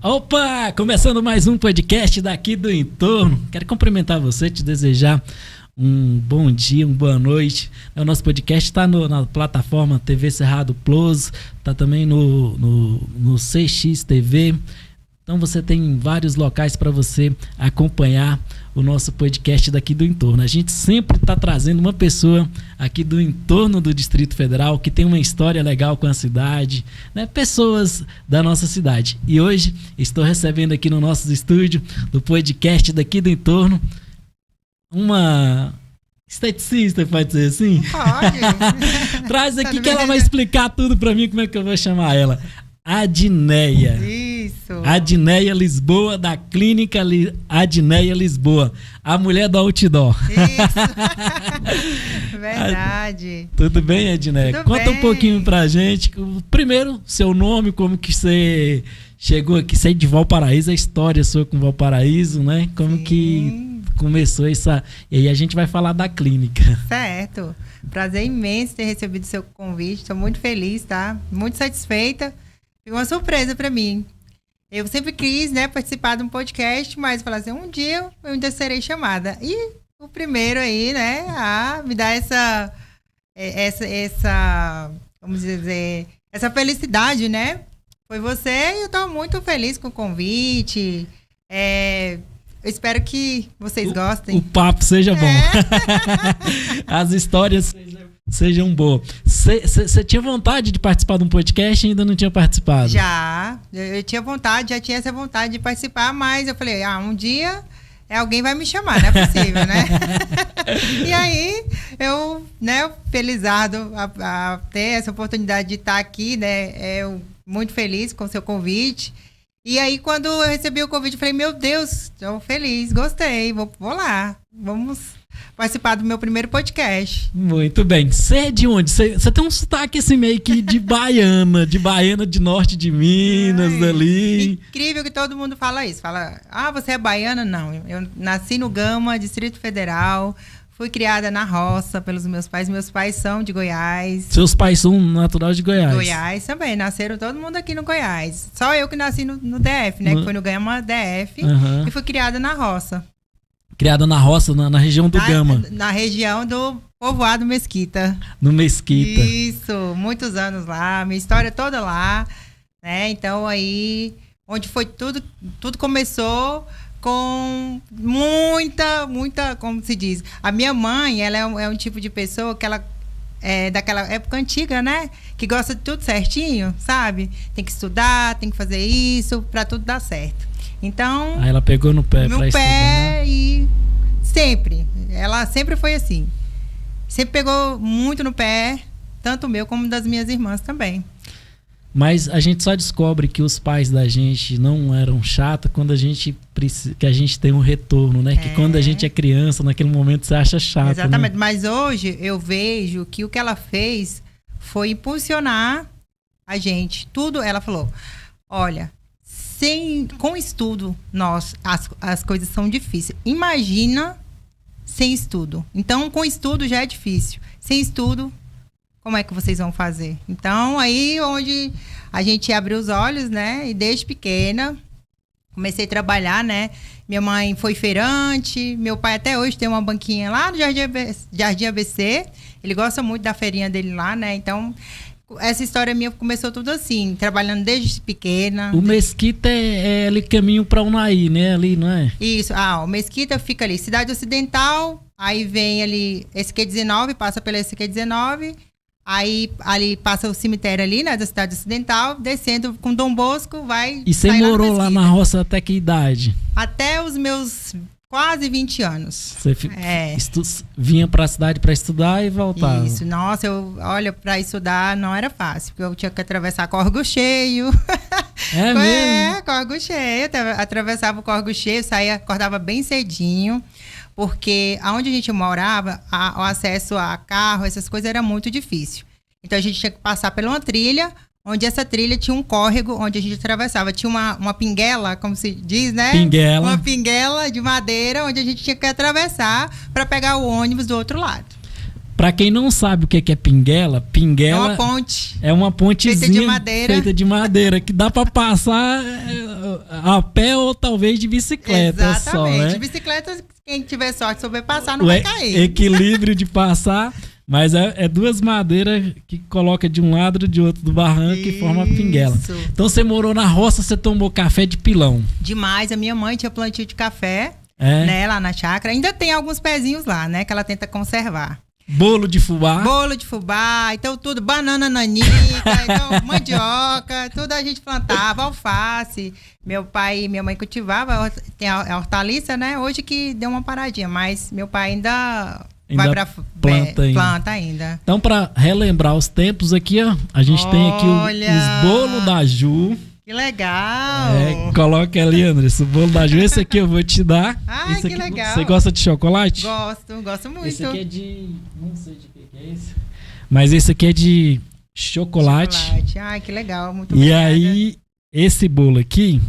Opa! Começando mais um podcast daqui do entorno. Quero cumprimentar você, te desejar um bom dia, uma boa noite. O nosso podcast está na plataforma TV Cerrado Plus, está também no CX TV. Então você tem vários locais para você acompanhar o nosso podcast daqui do entorno. A gente sempre está trazendo uma pessoa aqui do entorno do Distrito Federal que tem uma história legal com a cidade, né? Pessoas da nossa cidade. E hoje estou recebendo aqui no nosso estúdio do podcast daqui do entorno uma esteticista, pode dizer assim? Pode. Traz aqui que ela vai explicar tudo para mim, como é que eu vou chamar ela. Adneia. Isso. Adneia Lisboa, da Clínica Adneia Lisboa. A mulher do outdoor. Isso. Verdade. Tudo bem, Adneia? Tudo Conta bem. um pouquinho pra gente. Primeiro, seu nome, como que você chegou aqui. Você é de Valparaíso, a história sua com Valparaíso, né? Como Sim. que começou essa... E aí a gente vai falar da clínica. Certo. Prazer imenso ter recebido seu convite. Estou muito feliz, tá? Muito satisfeita. Foi uma surpresa para mim. Eu sempre quis, né, participar de um podcast, mas falar assim, um dia eu ainda serei chamada. E o primeiro aí, né, a me dar essa vamos dizer, essa felicidade, né? Foi você e eu estou muito feliz com o convite. Eu espero que vocês gostem. O papo seja bom. As histórias sejam boas. Você tinha vontade de participar de um podcast e ainda não tinha participado? Já. Eu tinha vontade, já tinha essa vontade de participar, mas eu falei, um dia alguém vai me chamar, não é possível, né? E aí, eu, né, felizardo a ter essa oportunidade de estar aqui, né? Eu muito feliz com o seu convite. E aí, quando eu recebi o convite, eu falei, meu Deus, estou feliz, gostei, vou lá, vamos participar do meu primeiro podcast. Muito bem. Você é de onde? Você tem um sotaque assim meio que de baiana de norte de Minas, ali. Incrível que todo mundo fala isso. Fala, você é baiana? Não, eu nasci no Gama, Distrito Federal. Fui criada na roça pelos meus pais. Meus pais são de Goiás. Seus pais são naturais de Goiás? Goiás também. Nasceram todo mundo aqui no Goiás. Só eu que nasci no DF, né? Que foi no Gama DF. Uhum. E fui criada na roça. Criada na roça, na região do Gama. Na região do povoado Mesquita. No Mesquita. Isso. Muitos anos lá. Minha história toda lá. Né? Então aí, onde foi tudo começou... com muita, como se diz. A minha mãe, ela é um tipo de pessoa que ela é daquela época antiga, né? Que gosta de tudo certinho, sabe? Tem que estudar, tem que fazer isso, pra tudo dar certo. Então... Aí ela pegou no pé pra estudar. E sempre. Ela sempre foi assim. Sempre pegou muito no pé, tanto o meu como das minhas irmãs também. Mas a gente só descobre que os pais da gente não eram chatos quando que a gente tem um retorno, né? Que quando a gente é criança, naquele momento você acha chato. Exatamente. Né? Mas hoje eu vejo que o que ela fez foi impulsionar a gente. Tudo, ela falou, olha, com estudo, as coisas são difíceis. Imagina sem estudo. Então, com estudo já é difícil. Sem estudo, como é que vocês vão fazer? Então, aí onde a gente abriu os olhos, né? E desde pequena, comecei a trabalhar, né? Minha mãe foi feirante, meu pai até hoje tem uma banquinha lá no Jardim ABC. Ele gosta muito da feirinha dele lá, né? Então, essa história minha começou tudo assim, trabalhando desde pequena. O Mesquita é ali caminho para Unaí, né? Ali, não é? Isso, o Mesquita fica ali, Cidade Ocidental, aí vem ali SQ19, passa pela SQ19... Aí ali passa o cemitério ali, né, da Cidade Ocidental, descendo com Dom Bosco, vai... E você morou lá na roça até que idade? Até os meus quase 20 anos. Você vinha pra cidade pra estudar e voltava? Isso, nossa, olha, pra estudar não era fácil, porque eu tinha que atravessar Córrego Cheio. É mesmo? Córrego Cheio, atravessava o Córrego Cheio, acordava bem cedinho. Porque aonde a gente morava, o acesso a carro, essas coisas era muito difícil. Então a gente tinha que passar por uma trilha, onde essa trilha tinha um córrego, onde a gente atravessava. Tinha uma pinguela, como se diz, né? Pinguela. Uma pinguela de madeira, onde a gente tinha que atravessar para pegar o ônibus do outro lado. Pra quem não sabe o que é pinguela É uma ponte. É uma pontezinha feita de madeira que dá pra passar a pé ou talvez de bicicleta. Exatamente. Só, né? De bicicleta, quem tiver sorte de souber passar, não vai cair. Equilíbrio de passar, mas é duas madeiras que coloca de um lado e de outro do barranco e forma a pinguela. Então você morou na roça, você tomou café de pilão. Demais. A minha mãe tinha plantio de café, né, lá na chácara. Ainda tem alguns pezinhos lá, né, que ela tenta conservar. Bolo de fubá. Então tudo, banana nanica, então mandioca, tudo a gente plantava, alface. Meu pai e minha mãe cultivavam, tem a hortaliça, né? Hoje que deu uma paradinha, mas meu pai ainda vai pra planta ainda. Então, para relembrar os tempos aqui, ó, a gente tem aqui os bolos da Ju. Que legal! Coloca ali, Andressa, o bolo da Ju. Esse aqui eu vou te dar. Ai, que legal! Você gosta de chocolate? Gosto muito. Esse aqui é de... não sei de que é esse. Mas esse aqui é de chocolate. Ai, que legal. Muito obrigada. E aí, esse bolo aqui,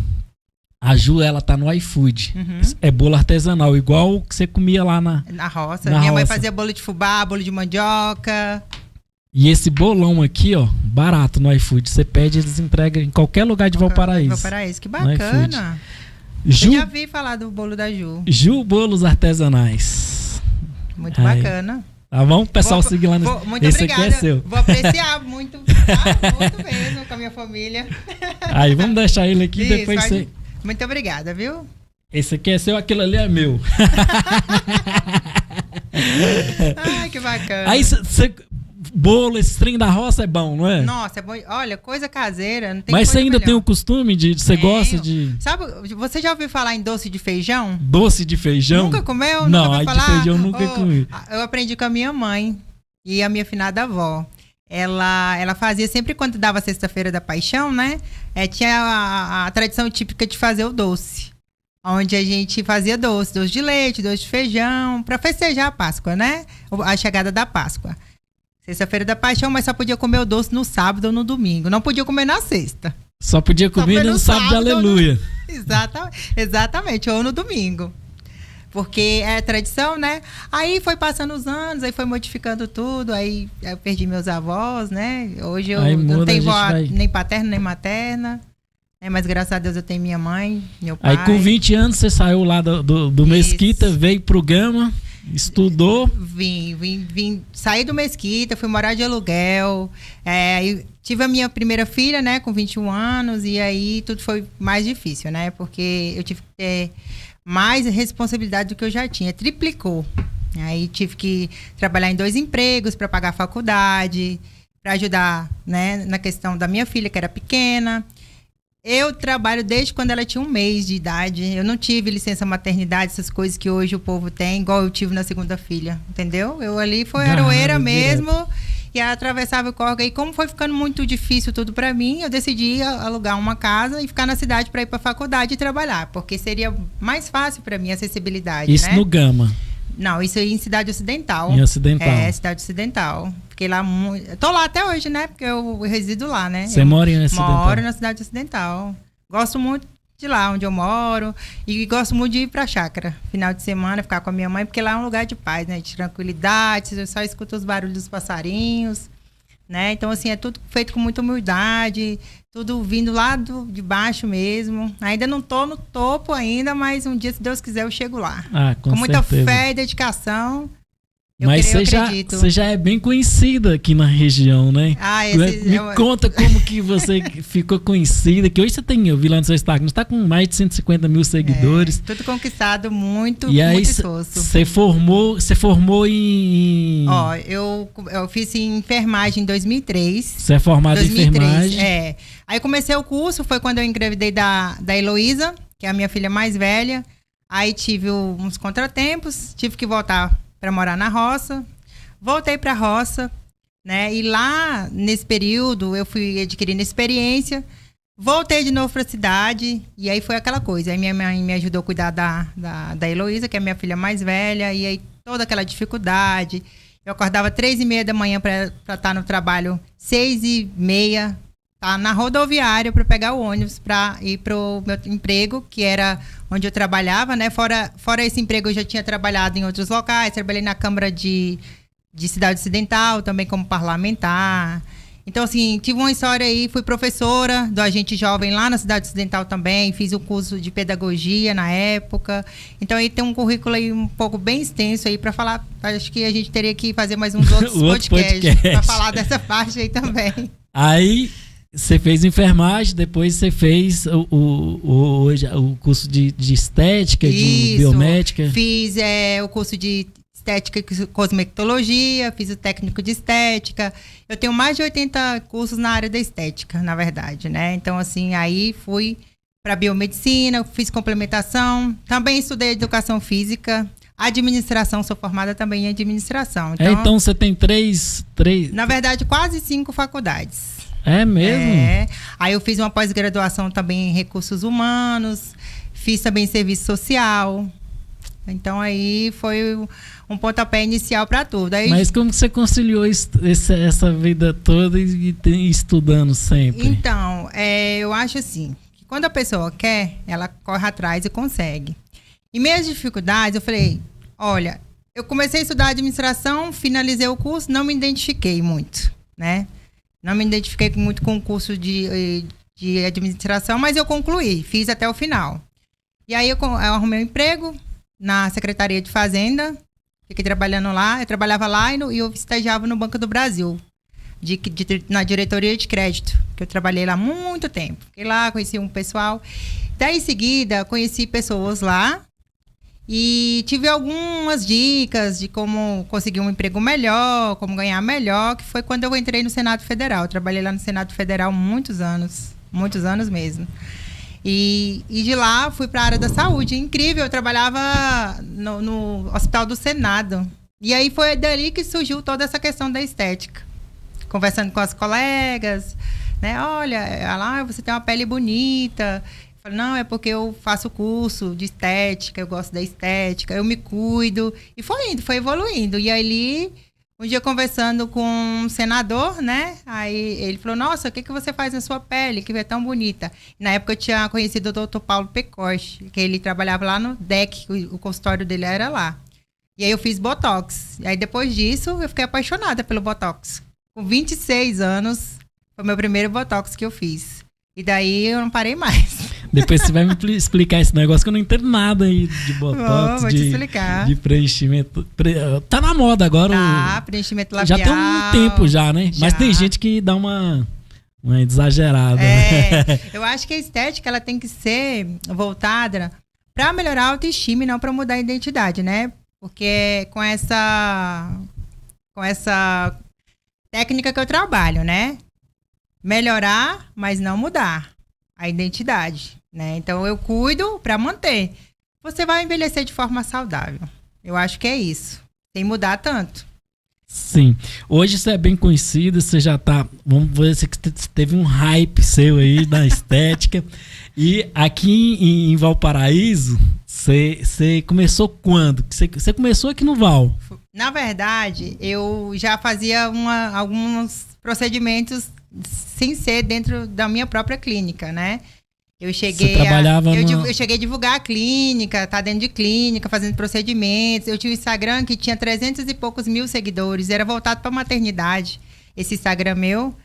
a Ju, ela tá no iFood. Uhum. É bolo artesanal, igual o que você comia lá na roça. Minha mãe fazia bolo de fubá, bolo de mandioca. E esse bolão aqui, ó, barato no iFood. Você pede, eles entregam em qualquer lugar de Valparaíso. Valparaíso, que bacana. Ju, eu já vi falar do bolo da Ju. Ju Bolos Artesanais. Muito bacana. Tá bom? O pessoal seguir lá no... Muito esse obrigada. Aqui é seu. Vou apreciar muito, tá? Muito mesmo com a minha família. Aí, vamos deixar ele aqui e depois você... Muito obrigada, viu? Esse aqui é seu, aquilo ali é meu. Ai, que bacana. Aí você... Bolo, esse trem da roça é bom, não é? Nossa, é bom. Olha, coisa caseira. Não tem Mas você ainda melhor. tem o costume de... Você gosta de... Sabe, você já ouviu falar em doce de feijão? Doce de feijão? Nunca comeu? Não, nunca aí falar? de feijão nunca comi. Eu aprendi com a minha mãe e a minha finada avó. Ela fazia sempre quando dava Sexta-feira da Paixão, né? Tinha a tradição típica de fazer o doce. Onde a gente fazia doce de leite, doce de feijão, para festejar a Páscoa, né? A chegada da Páscoa. Sexta-feira da Paixão, mas só podia comer o doce no sábado ou no domingo. Não podia comer na sexta. Só podia comer no sábado de aleluia. Exatamente, ou no domingo. Porque é tradição, né? Aí foi passando os anos, aí foi modificando tudo, aí eu perdi meus avós, né? Hoje eu não tenho vó nem paterna nem materna. Mas graças a Deus eu tenho minha mãe, meu pai. Aí com 20 anos você saiu lá do Mesquita, veio pro Gama, estudou. Vim. Saí do Mesquita, fui morar de aluguel. Tive a minha primeira filha, né, com 21 anos, e aí tudo foi mais difícil, né? Porque eu tive que ter mais responsabilidade do que eu já tinha, triplicou. Aí tive que trabalhar em 2 empregos para pagar a faculdade, para ajudar, né, na questão da minha filha, que era pequena. Eu trabalho desde quando ela tinha 1 mês de idade. Eu não tive licença maternidade, essas coisas que hoje o povo tem, igual eu tive na segunda filha, entendeu? Eu ali foi aroeira mesmo, e atravessava o córrego. E como foi ficando muito difícil tudo para mim, eu decidi alugar uma casa e ficar na cidade para ir para a faculdade e trabalhar, porque seria mais fácil para mim a acessibilidade. Isso, né? No Gama? Não, isso aí em Cidade Ocidental. Em Ocidental. Cidade Ocidental. Fiquei lá muito... Tô lá até hoje, né? Porque eu resido lá, né? Você mora em Ocidental? Moro na Cidade Ocidental. Gosto muito de lá, onde eu moro. E gosto muito de ir pra chácara. Final de semana, ficar com a minha mãe, porque lá é um lugar de paz, né? De tranquilidade. Você só escuta os barulhos dos passarinhos, né? Então, assim, é tudo feito com muita humildade. Tudo vindo lá de baixo mesmo. Ainda não tô no topo ainda, mas um dia, se Deus quiser, eu chego lá. Com muita certeza. Fé e dedicação. Mas você já é bem conhecida aqui na região, né? Me conta como que você ficou conhecida, que hoje eu vi lá no seu Instagram, você está com mais de 150 mil seguidores. Tudo conquistado, muito esforço. Você formou em... Eu fiz enfermagem em 2003. Você é formada em enfermagem? Aí comecei o curso, foi quando eu engravidei da Heloísa, que é a minha filha mais velha. Aí tive uns contratempos, tive que voltar para morar na roça. Voltei para a roça, né? E lá, nesse período, eu fui adquirindo experiência. Voltei de novo para a cidade. E aí foi aquela coisa. Aí minha mãe me ajudou a cuidar da Heloísa, que é a minha filha mais velha. E aí toda aquela dificuldade. Eu acordava 3h30 da manhã para estar no trabalho 6h30. Tá na rodoviária para pegar o ônibus para ir pro meu emprego, que era onde eu trabalhava, né? Fora esse emprego, eu já tinha trabalhado em outros locais. Trabalhei na Câmara de de Cidade Ocidental, também como parlamentar. Então, assim, tive uma história aí, fui professora do Agente Jovem lá na Cidade Ocidental também, fiz o curso de pedagogia na época. Então, aí tem um currículo aí um pouco bem extenso aí para falar. Acho que a gente teria que fazer mais uns outros podcasts para falar dessa parte aí também. Aí, você fez enfermagem, depois você fez o curso de estética, de biomédica. Fiz o curso de estética e cosmetologia, fiz o técnico de estética. Eu tenho mais de 80 cursos na área da estética, na verdade, né? Então, assim, aí fui para biomedicina, fiz complementação, também estudei educação física, administração, sou formada também em administração. Então você tem três... Na verdade, quase 5 faculdades. É mesmo? Aí eu fiz uma pós-graduação também em recursos humanos, fiz também serviço social. Então aí foi um pontapé inicial para tudo. Aí, mas como você conciliou essa vida toda e estudando sempre? Então, eu acho assim, que quando a pessoa quer, ela corre atrás e consegue. Em minhas dificuldades, eu falei, olha, eu comecei a estudar administração, finalizei o curso, não me identifiquei muito, né? Não me identifiquei muito com o curso de administração, mas eu concluí, fiz até o final. E aí eu arrumei um emprego na Secretaria de Fazenda, fiquei trabalhando lá, eu trabalhava lá e eu estagiava no Banco do Brasil, na diretoria de crédito, que eu trabalhei lá há muito tempo. Fiquei lá, conheci um pessoal. Daí, em seguida, conheci pessoas lá e tive algumas dicas de como conseguir um emprego melhor, como ganhar melhor, que foi quando eu entrei no Senado Federal. Eu trabalhei lá no Senado Federal muitos anos mesmo. E de lá fui para a área da saúde. Incrível, eu trabalhava no Hospital do Senado. E aí foi dali que surgiu toda essa questão da estética. Conversando com as colegas, né? Olha, lá você tem uma pele bonita. Eu falei, não, é porque eu faço curso de estética, eu gosto da estética, eu me cuido. E foi indo, foi evoluindo. E ali, um dia conversando com um senador, né? Aí ele falou, nossa, o que você faz na sua pele, que é tão bonita? Na época eu tinha conhecido o Dr. Paulo Pecoche, que ele trabalhava lá no DEC, o consultório dele era lá. E aí eu fiz Botox. E aí depois disso, eu fiquei apaixonada pelo Botox. Com 26 anos, foi o meu primeiro Botox que eu fiz. E daí eu não parei mais. Depois você vai me explicar esse negócio que eu não entendo nada aí de Botox, vou te explicar. De preenchimento. Tá na moda agora. Preenchimento labial. Já tem um tempo já, né? Já. Mas tem gente que dá uma exagerada. Né? Eu acho que a estética ela tem que ser voltada para melhorar a autoestima e não para mudar a identidade, né? Porque com essa técnica que eu trabalho, né? Melhorar, mas não mudar a identidade, né? Então eu cuido para manter. Você vai envelhecer de forma saudável. Eu acho que é isso. Sem mudar tanto. Sim. Hoje você é bem conhecida, você já tá... Vamos ver se teve um hype seu aí da estética. E aqui em Valparaíso, você começou quando? Você começou aqui no Val? Na verdade, eu já fazia alguns procedimentos sem ser dentro da minha própria clínica, né? Eu cheguei eu cheguei a divulgar a clínica, tá dentro de clínica, fazendo procedimentos. Eu tinha um Instagram que tinha 300 e poucos mil seguidores, era voltado para maternidade. Esse Instagram meu,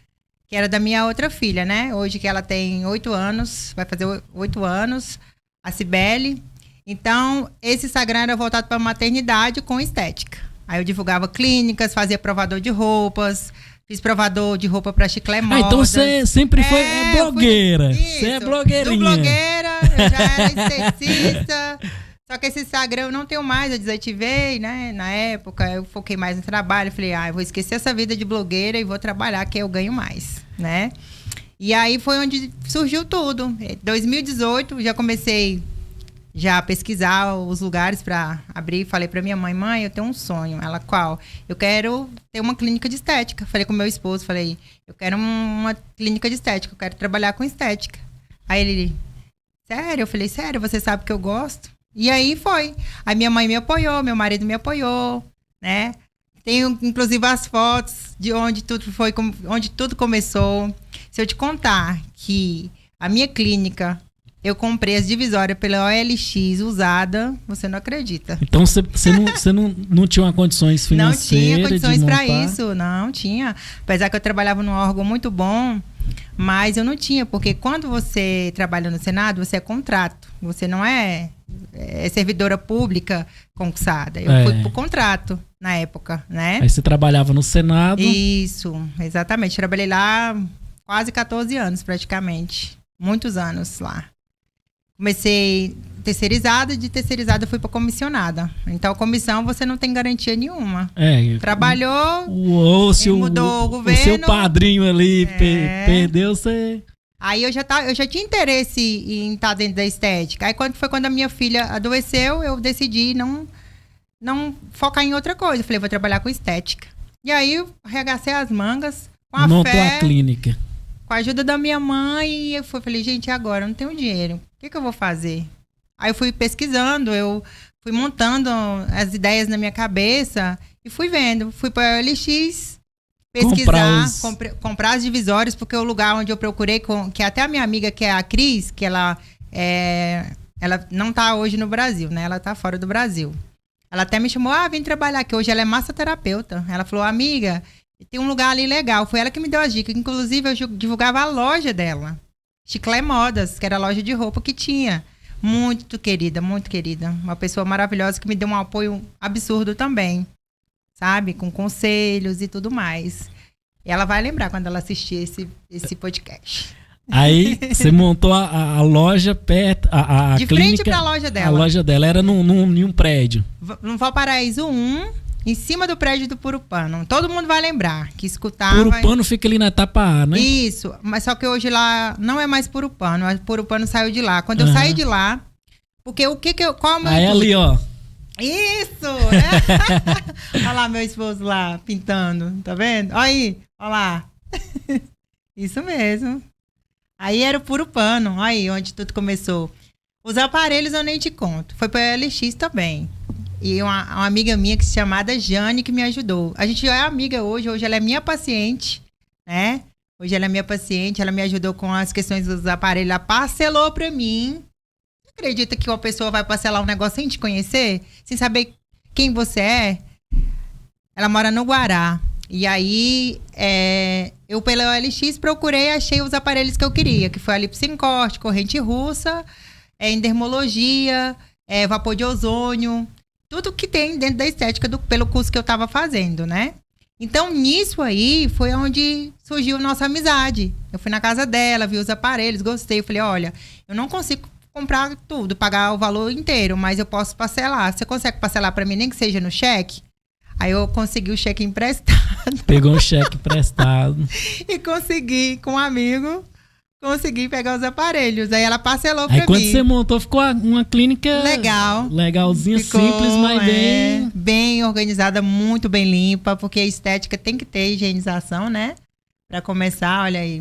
que era da minha outra filha, né? Hoje que ela tem 8 anos, vai fazer 8 anos, a Cibele. Então, esse Instagram era voltado para maternidade com estética. Aí eu divulgava clínicas, fazia provador de roupas, fiz provador de roupa para Chiclé Modas. Então você sempre foi blogueira. Você é blogueirinha. Do blogueira, eu já era esteticista. Só que esse Instagram eu não tenho mais, eu desativei, né? Na época, eu foquei mais no trabalho. Falei, eu vou esquecer essa vida de blogueira e vou trabalhar, que eu ganho mais, né? E aí foi onde surgiu tudo. Em 2018, já comecei a pesquisar os lugares para abrir. Falei para minha mãe, eu tenho um sonho. Ela, qual? Eu quero ter uma clínica de estética. Falei com meu esposo, eu quero uma clínica de estética, eu quero trabalhar com estética. Aí ele, sério? Eu falei, sério, você sabe que eu gosto? E aí foi. Aí minha mãe me apoiou, meu marido me apoiou, né? Tenho, inclusive, as fotos de onde tudo começou. Se eu te contar que a minha clínica eu comprei as divisórias pela OLX usada, você não acredita. Então você não tinha uma condições financeiras? Não tinha condições para isso, não tinha. Apesar que eu trabalhava num órgão muito bom, mas eu não tinha, porque quando você trabalha no Senado, você é contrato. Você não é servidora pública concursada. Eu fui por contrato na época, né? Aí você trabalhava no Senado? Isso, exatamente. Trabalhei lá quase 14 anos, praticamente. Muitos anos lá. Comecei terceirizada, de terceirizada fui para comissionada. Então, comissão você não tem garantia nenhuma. Trabalhou, mudou o governo. O seu padrinho ali perdeu, você... Aí eu já tinha interesse em estar dentro da estética. Aí quando a minha filha adoeceu, eu decidi não focar em outra coisa. Eu falei, vou trabalhar com estética. E aí eu arregacei as mangas, com a montou fé, a clínica. Com a ajuda da minha mãe, e eu falei, gente, agora eu não tenho dinheiro. O que eu vou fazer? Aí eu fui pesquisando, eu fui montando as ideias na minha cabeça e fui vendo. Fui para a OLX pesquisar, comprar as divisórias, porque o lugar onde eu procurei, que até a minha amiga, que é a Cris, que ela não tá hoje no Brasil, né? Ela tá fora do Brasil. Ela até me chamou, vem trabalhar aqui. Hoje ela é massoterapeuta. Ela falou, amiga, tem um lugar ali legal. Foi ela que me deu as dicas. Inclusive, eu divulgava a loja dela. Chiclé Modas, que era a loja de roupa que tinha. Muito querida, muito querida. Uma pessoa maravilhosa que me deu um apoio absurdo também. Sabe? Com conselhos e tudo mais. E ela vai lembrar quando ela assistir esse podcast. Aí você montou a loja perto, a de clínica, frente pra loja dela. A loja dela era em um prédio. No Valparaíso 1, em cima do prédio do Purupano. Todo mundo vai lembrar que escutava. Purupano fica ali na etapa A, né? Isso, mas só que hoje lá não é mais Purupano. O Purupano saiu de lá. Quando eu saí de lá, porque qual é o meu Aí ali, ó. Isso! Né? Olha lá meu esposo lá, pintando. Tá vendo? Olha aí, olha lá. Isso mesmo. Aí era o Purupano. Olha aí, onde tudo começou. Os aparelhos eu nem te conto. Foi para a LX também. E uma amiga minha que se chamada Jane que me ajudou. A gente já é amiga hoje ela é minha paciente, né? Hoje ela é minha paciente, ela me ajudou com as questões dos aparelhos, ela parcelou para mim. Você acredita que uma pessoa vai parcelar um negócio sem te conhecer? Sem saber quem você é? Ela mora no Guará. E aí, eu pela OLX procurei e achei os aparelhos que eu queria, que foi a lipo sem corte, corrente russa, endermologia, vapor de ozônio, tudo que tem dentro da estética pelo curso que eu estava fazendo, né? Então, nisso aí, foi onde surgiu nossa amizade. Eu fui na casa dela, vi os aparelhos, gostei. Eu falei, olha, eu não consigo comprar tudo, pagar o valor inteiro, mas eu posso parcelar. Você consegue parcelar para mim, nem que seja no cheque? Aí eu consegui o cheque emprestado. Pegou um cheque emprestado. E consegui, com um amigo, consegui pegar os aparelhos. Aí ela parcelou pra mim. Aí quando você montou, ficou uma clínica... Legal. Legalzinha, simples, mas bem... Bem organizada, muito bem limpa, porque a estética tem que ter higienização, né? Pra começar, olha aí,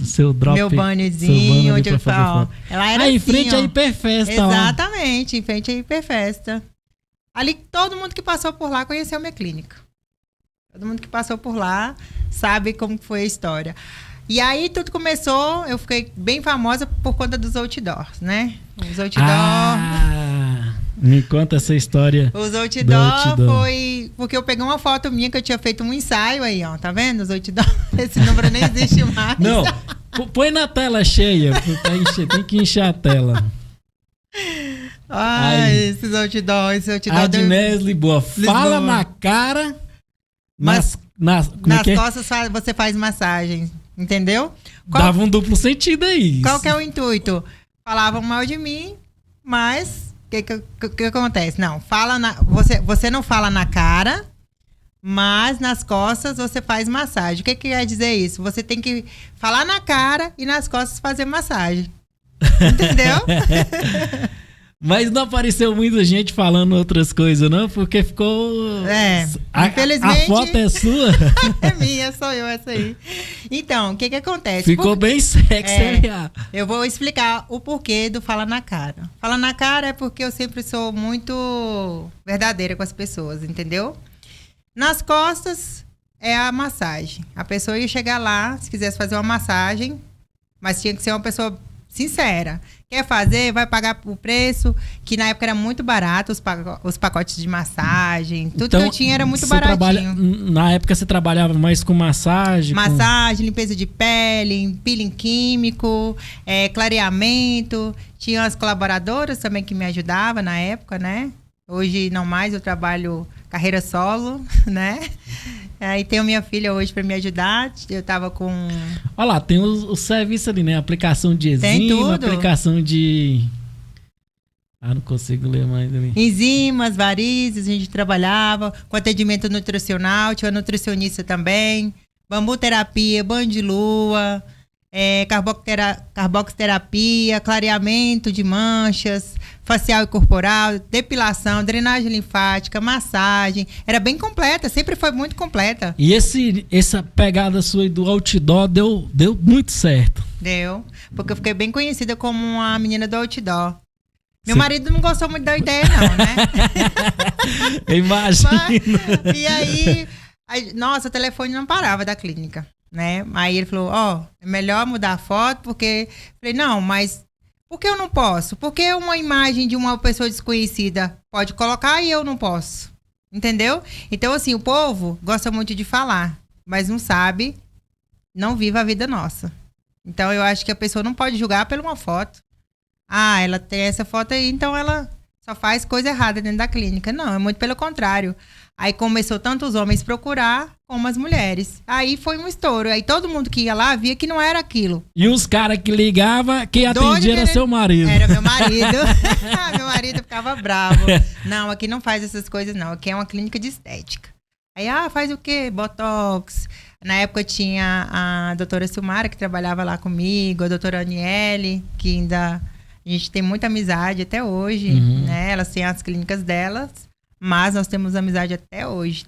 seu drop, meu banhozinho, onde eu falo. Ela era aí, assim, em frente à Hiperfesta. Exatamente, em frente à Hiperfesta. Ali, todo mundo que passou por lá conheceu a minha clínica. Todo mundo que passou por lá sabe como foi a história. E aí, tudo começou, eu fiquei bem famosa por conta dos outdoors, né? Os outdoors... me conta essa história. Os outdoors foi... Porque eu peguei uma foto minha que eu tinha feito um ensaio aí, ó. Tá vendo? Os outdoors. Esse número nem existe mais. Não, põe na tela cheia. Tem que encher a tela. Esses outdoors, esse outdoor. Adnés Lisboa, fala na cara, nas costas você faz massagem, entendeu? Dava um duplo sentido aí. Qual que é o intuito? Falavam mal de mim, mas o que acontece? Não, você não fala na cara, mas nas costas você faz massagem. O que quer dizer isso? Você tem que falar na cara e nas costas fazer massagem. Entendeu? Mas não apareceu muita gente falando outras coisas, não? Porque ficou... infelizmente... A foto é sua? É minha, sou eu, essa aí. Então, o que acontece? Ficou bem sexy. Eu vou explicar o porquê do fala na cara. Fala na cara é porque eu sempre sou muito verdadeira com as pessoas, entendeu? Nas costas é a massagem. A pessoa ia chegar lá, se quisesse fazer uma massagem, Mas tinha que ser uma pessoa sincera. Quer fazer, vai pagar o preço, que na época era muito barato, os pacotes de massagem. Tudo então, que eu tinha era muito baratinho. Na época você trabalhava mais com massagem? Massagem, limpeza de pele, peeling químico, clareamento. Tinha as colaboradoras também que me ajudavam na época, né? Hoje não mais, eu trabalho carreira solo, né? Aí tenho minha filha hoje para me ajudar. Eu tava com... Olha lá, tem o serviço ali, né? Aplicação de enzima, aplicação de... não consigo ler mais ali. Enzimas, varizes, a gente trabalhava com atendimento nutricional, tinha uma nutricionista também, bambuterapia, banho de lua, carboxterapia, clareamento de manchas, facial e corporal, depilação, drenagem linfática, massagem. Era bem completa, sempre foi muito completa. E essa pegada sua aí do outdoor deu muito certo. Deu, porque eu fiquei bem conhecida como uma menina do outdoor. Meu marido não gostou muito da ideia, não, né? Imagina. E aí, nossa, o telefone não parava da clínica, né? Aí ele falou, é melhor mudar a foto, porque... Falei, não, mas por que eu não posso? Porque uma imagem de uma pessoa desconhecida pode colocar e eu não posso, entendeu? Então, assim, o povo gosta muito de falar, mas não sabe, não vive a vida nossa. Então, eu acho que a pessoa não pode julgar por uma foto. Ela tem essa foto aí, então ela só faz coisa errada dentro da clínica. Não, é muito pelo contrário. Aí começou tanto os homens procurar, como as mulheres. Aí foi um estouro. Aí todo mundo que ia lá via que não era aquilo. E os caras que ligavam, quem atendia era seu marido. Era meu marido. Meu marido ficava bravo. Não, aqui não faz essas coisas não. Aqui é uma clínica de estética. Aí, faz o quê? Botox. Na época tinha a doutora Silmara, que trabalhava lá comigo, a doutora Aniele, que ainda... A gente tem muita amizade até hoje, né? Elas têm as clínicas delas, mas nós temos amizade até hoje.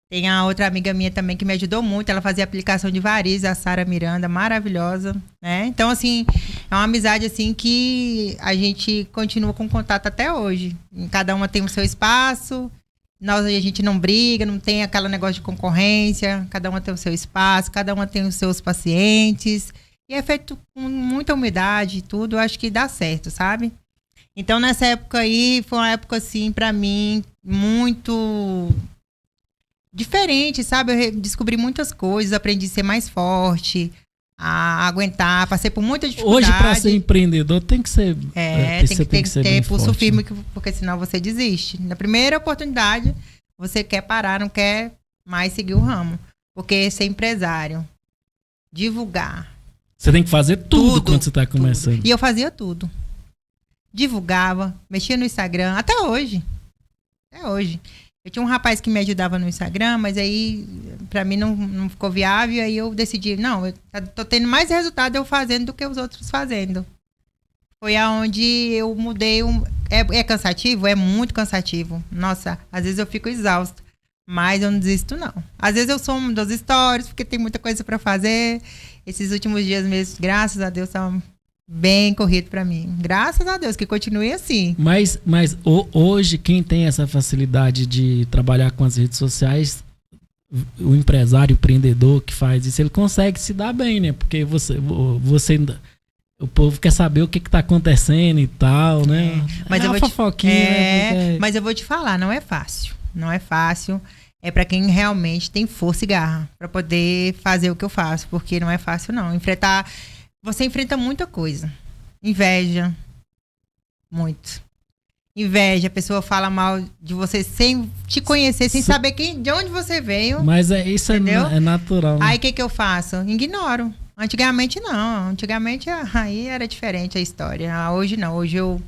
Tem a outra amiga minha também que me ajudou muito. Ela fazia aplicação de varizes, a Sara Miranda, maravilhosa, né? Então, assim, é uma amizade, assim, que a gente continua com contato até hoje. Cada uma tem o seu espaço, a gente não briga, não tem aquele negócio de concorrência. Cada uma tem o seu espaço, cada uma tem os seus pacientes. E é feito com muita humildade e tudo, eu acho que dá certo, sabe? Então, nessa época aí, foi uma época, assim, pra mim, muito diferente, sabe? Eu descobri muitas coisas, aprendi a ser mais forte, a aguentar, passei por muita dificuldade. Hoje, pra ser empreendedor, tem que ser... tem que ter pulso firme, porque senão você desiste. Na primeira oportunidade, você quer parar, não quer mais seguir o ramo. Porque ser empresário, divulgar... Você tem que fazer tudo quando você está começando. Tudo. E eu fazia tudo. Divulgava, mexia no Instagram, até hoje. Até hoje. Eu tinha um rapaz que me ajudava no Instagram, mas aí pra mim não ficou viável, aí eu decidi, não, eu tô tendo mais resultado eu fazendo do que os outros fazendo. Foi aonde eu mudei. É cansativo? É muito cansativo. Nossa, às vezes eu fico exausta. Mas eu não desisto, não. Às vezes eu somo das stories, porque tem muita coisa pra fazer. Esses últimos dias mesmo, graças a Deus, tá bem corrido pra mim. Graças a Deus, que continue assim. Mas hoje, quem tem essa facilidade de trabalhar com as redes sociais, o empresário, o empreendedor que faz isso, ele consegue se dar bem, né? Porque o povo quer saber o que tá acontecendo e tal, né? Mas eu vou fofoquinha, né? Mas eu vou te falar, não é fácil. Não é fácil. É para quem realmente tem força e garra para poder fazer o que eu faço, porque não é fácil não. Você enfrenta muita coisa. Inveja, muito. Inveja, a pessoa fala mal de você sem te conhecer, sem saber de onde você veio. Mas isso entendeu? É natural. Né? Aí o que eu faço? Ignoro. Antigamente não. Antigamente aí era diferente a história. Hoje não. Hoje eu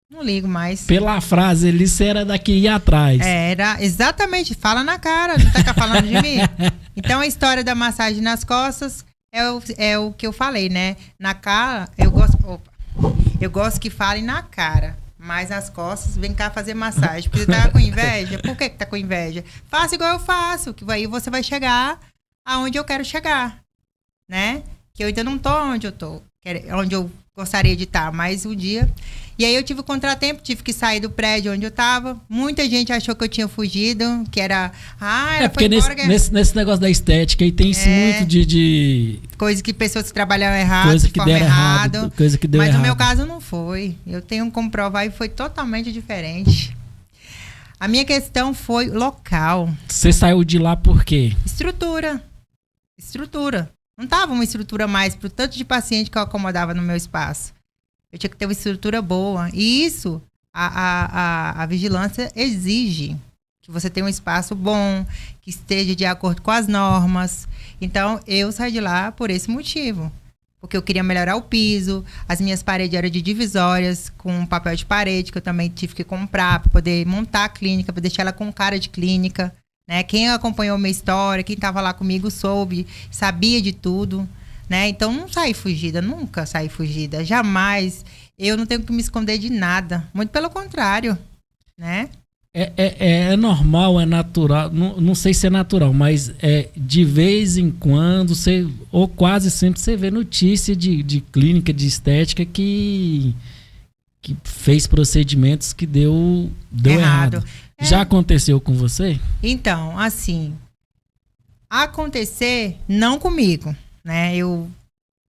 não ligo mais. Pela frase ali, você era daqui e atrás. Era, exatamente. Fala na cara, não tá falando de mim. Então, a história da massagem nas costas é o que eu falei, né? Na cara, eu gosto que falem na cara. Mas nas costas, vem cá fazer massagem. Porque você tá com inveja? Por que tá com inveja? Faça igual eu faço, que aí você vai chegar aonde eu quero chegar, né? Que eu ainda não tô onde eu tô. Onde eu gostaria de estar mais um dia. E aí eu tive um contratempo, tive que sair do prédio onde eu tava. Muita gente achou que eu tinha fugido, que era... ela porque foi embora, nesse negócio da estética aí tem isso muito de... Coisa que pessoas que trabalham errado, coisa de que forma deram errada. Coisa que deu mas errado. no meu caso não foi. Eu tenho como provar e foi totalmente diferente. A minha questão foi local. Você saiu de lá por quê? Estrutura. Não tava uma estrutura mais pro tanto de paciente que eu acomodava no meu espaço. Eu tinha que ter uma estrutura boa. E isso, a vigilância exige que você tenha um espaço bom, que esteja de acordo com as normas. Então, eu saí de lá por esse motivo. Porque eu queria melhorar o piso, as minhas paredes eram de divisórias, com papel de parede, que eu também tive que comprar para poder montar a clínica, para deixar ela com cara de clínica. Né? Quem acompanhou a minha história, quem estava lá comigo soube, sabia de tudo. Né? Então, não saí fugida, nunca saí fugida, jamais. Eu não tenho que me esconder de nada, muito pelo contrário, né? É normal, é natural, não sei se é natural, mas de vez em quando, ou quase sempre, você vê notícia de clínica de estética que fez procedimentos que deu errado. Já aconteceu com você? Então, assim, acontecer não comigo. Né?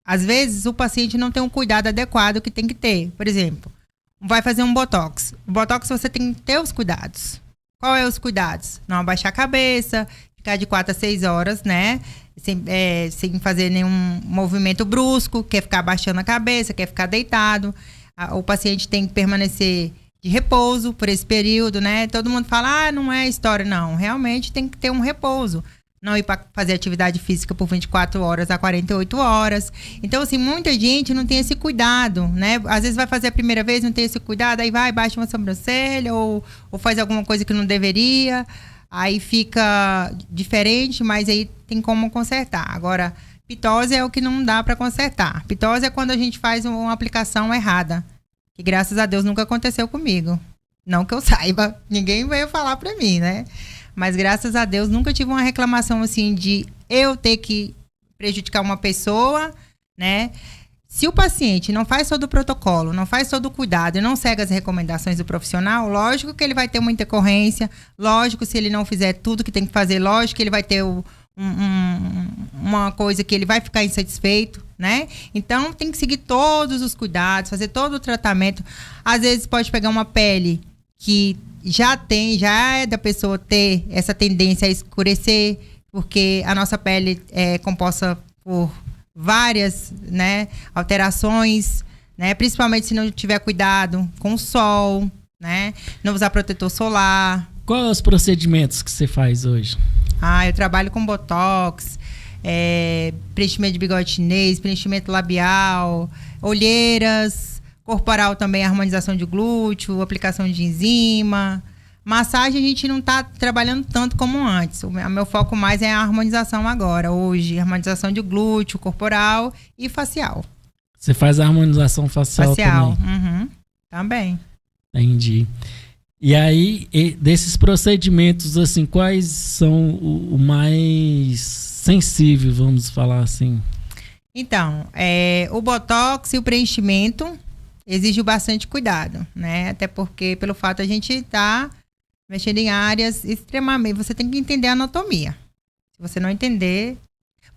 Às vezes o paciente não tem um cuidado adequado que tem que ter. Por exemplo, vai fazer um botox. O botox você tem que ter os cuidados. Qual é os cuidados? Não abaixar a cabeça, ficar de 4 a 6 horas, né? Sem fazer nenhum movimento brusco, quer ficar abaixando a cabeça, quer ficar deitado. O paciente tem que permanecer de repouso por esse período, né? Todo mundo fala, não é história. Não, realmente tem que ter um repouso. Não ir para fazer atividade física por 24 horas a 48 horas. Então, assim, muita gente não tem esse cuidado, né? Às vezes vai fazer a primeira vez, não tem esse cuidado, aí vai, baixa uma sobrancelha ou faz alguma coisa que não deveria. Aí fica diferente, mas aí tem como consertar. Agora, pitose é o que não dá para consertar. Pitose é quando a gente faz uma aplicação errada. Que graças a Deus nunca aconteceu comigo. Não que eu saiba, ninguém veio falar para mim, né? Mas graças a Deus nunca tive uma reclamação assim de eu ter que prejudicar uma pessoa, né? Se o paciente não faz todo o protocolo, não faz todo o cuidado e não segue as recomendações do profissional, lógico que ele vai ter uma intercorrência, lógico se ele não fizer tudo que tem que fazer, lógico que ele vai ter uma coisa que ele vai ficar insatisfeito, né? Então tem que seguir todos os cuidados, fazer todo o tratamento. Às vezes pode pegar uma pele que já é da pessoa ter essa tendência a escurecer, porque a nossa pele é composta por várias, né, alterações, né, principalmente se não tiver cuidado com o sol, né, não usar protetor solar. Quais os procedimentos que você faz hoje? Eu trabalho com botox, preenchimento de bigode chinês, preenchimento labial, olheiras, corporal também, harmonização de glúteo, aplicação de enzima. Massagem a gente não está trabalhando tanto como antes. O meu foco mais é a harmonização agora, hoje. Harmonização de glúteo, corporal e facial. Você faz a harmonização facial também? Uhum, também. Entendi. E aí, desses procedimentos, assim, quais são o mais sensível, vamos falar assim? Então, o botox e o preenchimento exige bastante cuidado, né? Até porque, pelo fato de a gente estar mexendo em áreas extremamente... Você tem que entender a anatomia. Se você não entender...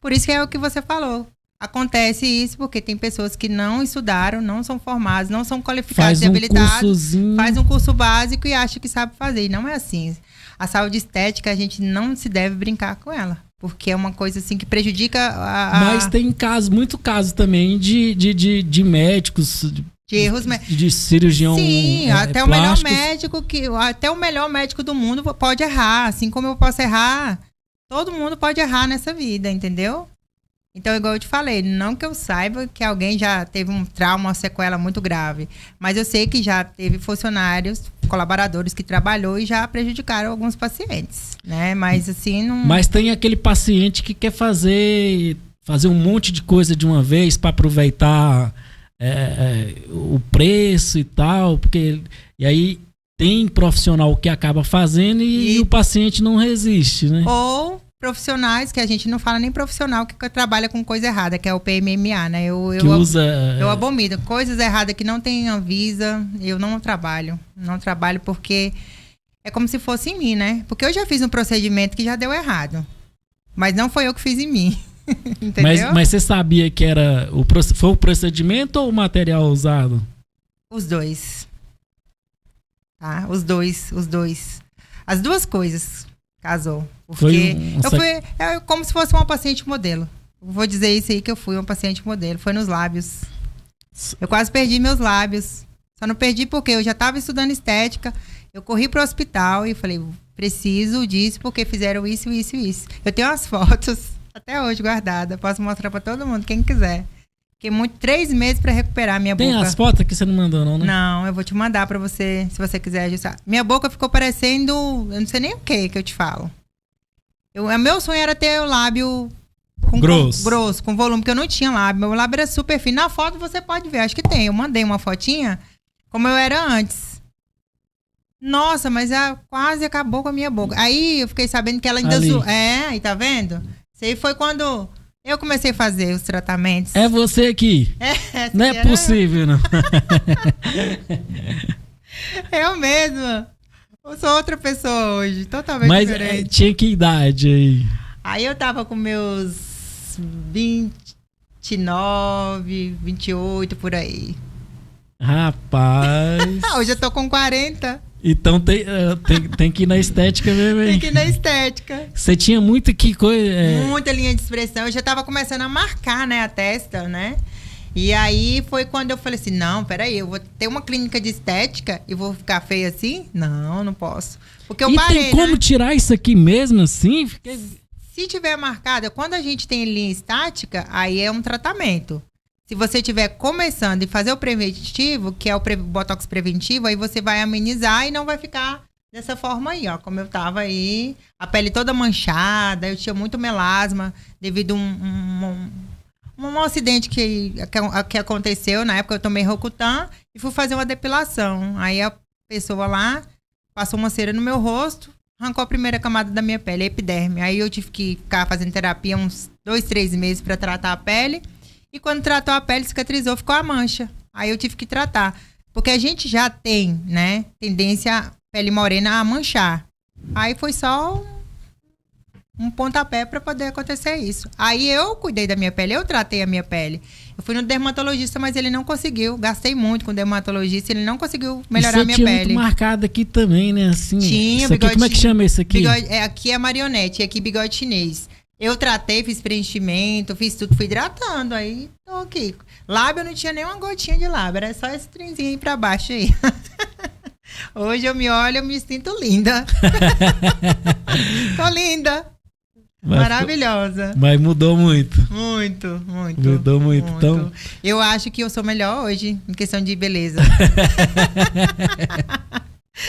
Por isso que é o que você falou. Acontece isso porque tem pessoas que não estudaram, não são formadas, não são qualificadas e habilitadas. Faz um curso básico e acha que sabe fazer. E não é assim. A saúde estética, a gente não se deve brincar com ela. Porque é uma coisa assim que prejudica Mas tem muito caso também de médicos... De erros de cirurgião. Sim, até o melhor médico do mundo pode errar. Assim como eu posso errar, todo mundo pode errar nessa vida, entendeu? Então, igual eu te falei, não que eu saiba que alguém já teve um trauma, uma sequela muito grave. Mas eu sei que já teve funcionários, colaboradores que trabalhou e já prejudicaram alguns pacientes, né? Mas assim, não... Mas tem aquele paciente que quer fazer um monte de coisa de uma vez para aproveitar o preço e tal, e aí tem profissional que acaba fazendo e o paciente não resiste, né? Ou profissionais, que a gente não fala nem profissional, que trabalha com coisa errada, que é o PMMA, né? Eu abomino. Coisas erradas que não tem Anvisa, eu não trabalho. Não trabalho porque é como se fosse em mim, né? Porque eu já fiz um procedimento que já deu errado. Mas não foi eu que fiz em mim. Entendeu? Mas você sabia que foi o procedimento ou o material usado? Os dois. Tá? Os dois. As duas coisas casou. Porque é como se fosse uma paciente modelo. Vou dizer isso aí, que eu fui uma paciente modelo. Foi nos lábios. Eu quase perdi meus lábios. Só não perdi porque eu já estava estudando estética. Eu corri pro hospital e falei, preciso disso porque fizeram isso. Eu tenho as fotos até hoje guardadas. Posso mostrar para todo mundo, quem quiser. Fiquei 3 meses para recuperar a minha boca. Tem as fotos que você não mandou, não, né? Não, eu vou te mandar para você, se você quiser ajustar. Minha boca ficou parecendo, eu não sei nem o que eu te falo. Meu sonho era ter o lábio grosso, com volume, porque eu não tinha lábio. Meu lábio era super fino. Na foto você pode ver, acho que tem. Eu mandei uma fotinha como eu era antes. Nossa, mas quase acabou com a minha boca. Aí eu fiquei sabendo que ela ainda... aí tá vendo? Isso aí foi quando eu comecei a fazer os tratamentos. É você aqui. Não é possível, não. Eu mesma. Eu sou outra pessoa hoje, totalmente diferente. Mas tinha que idade aí? Aí eu tava com meus 29, 28, por aí. Rapaz. Hoje eu tô com 40. Então tem que ir na estética mesmo, hein? Tem que ir na estética. Você tinha muita coisa... Muita linha de expressão. Eu já tava começando a marcar, né, a testa, né? E aí foi quando eu falei assim, não, peraí, eu vou ter uma clínica de estética e vou ficar feia assim? Não posso. Porque eu parei, tem como tirar isso aqui mesmo assim? Se tiver marcada, quando a gente tem linha estática, aí é um tratamento. Se você estiver começando e fazer o preventivo, que é o botox preventivo, aí você vai amenizar e não vai ficar dessa forma aí, ó. Como eu tava aí, a pele toda manchada, eu tinha muito melasma devido a um acidente que aconteceu. Na época eu tomei Rocutan e fui fazer uma depilação. Aí a pessoa lá passou uma cera no meu rosto, arrancou a primeira camada da minha pele, a epiderme. Aí eu tive que ficar fazendo terapia uns 2, 3 meses para tratar a pele. E quando tratou a pele, cicatrizou, ficou a mancha. Aí eu tive que tratar. Porque a gente já tem, né, tendência a pele morena a manchar. Aí foi só um pontapé para poder acontecer isso. Aí eu cuidei da minha pele, eu tratei a minha pele. Eu fui no dermatologista, mas ele não conseguiu. Gastei muito com o dermatologista, ele não conseguiu melhorar a minha pele. Você tinha muito marcado aqui também, né? Assim, tinha, isso aqui, como é que chama isso aqui? Aqui é marionete, aqui bigode chinês. Eu tratei, fiz preenchimento, fiz tudo, fui hidratando, aí tô aqui. Lábio, eu não tinha nem uma gotinha de lábio, era só esse trenzinho aí pra baixo aí. Hoje eu me olho, eu me sinto linda. Tô linda. Maravilhosa. Mas mudou muito. Muito. Mudou muito. Então... Eu acho que eu sou melhor hoje, em questão de beleza.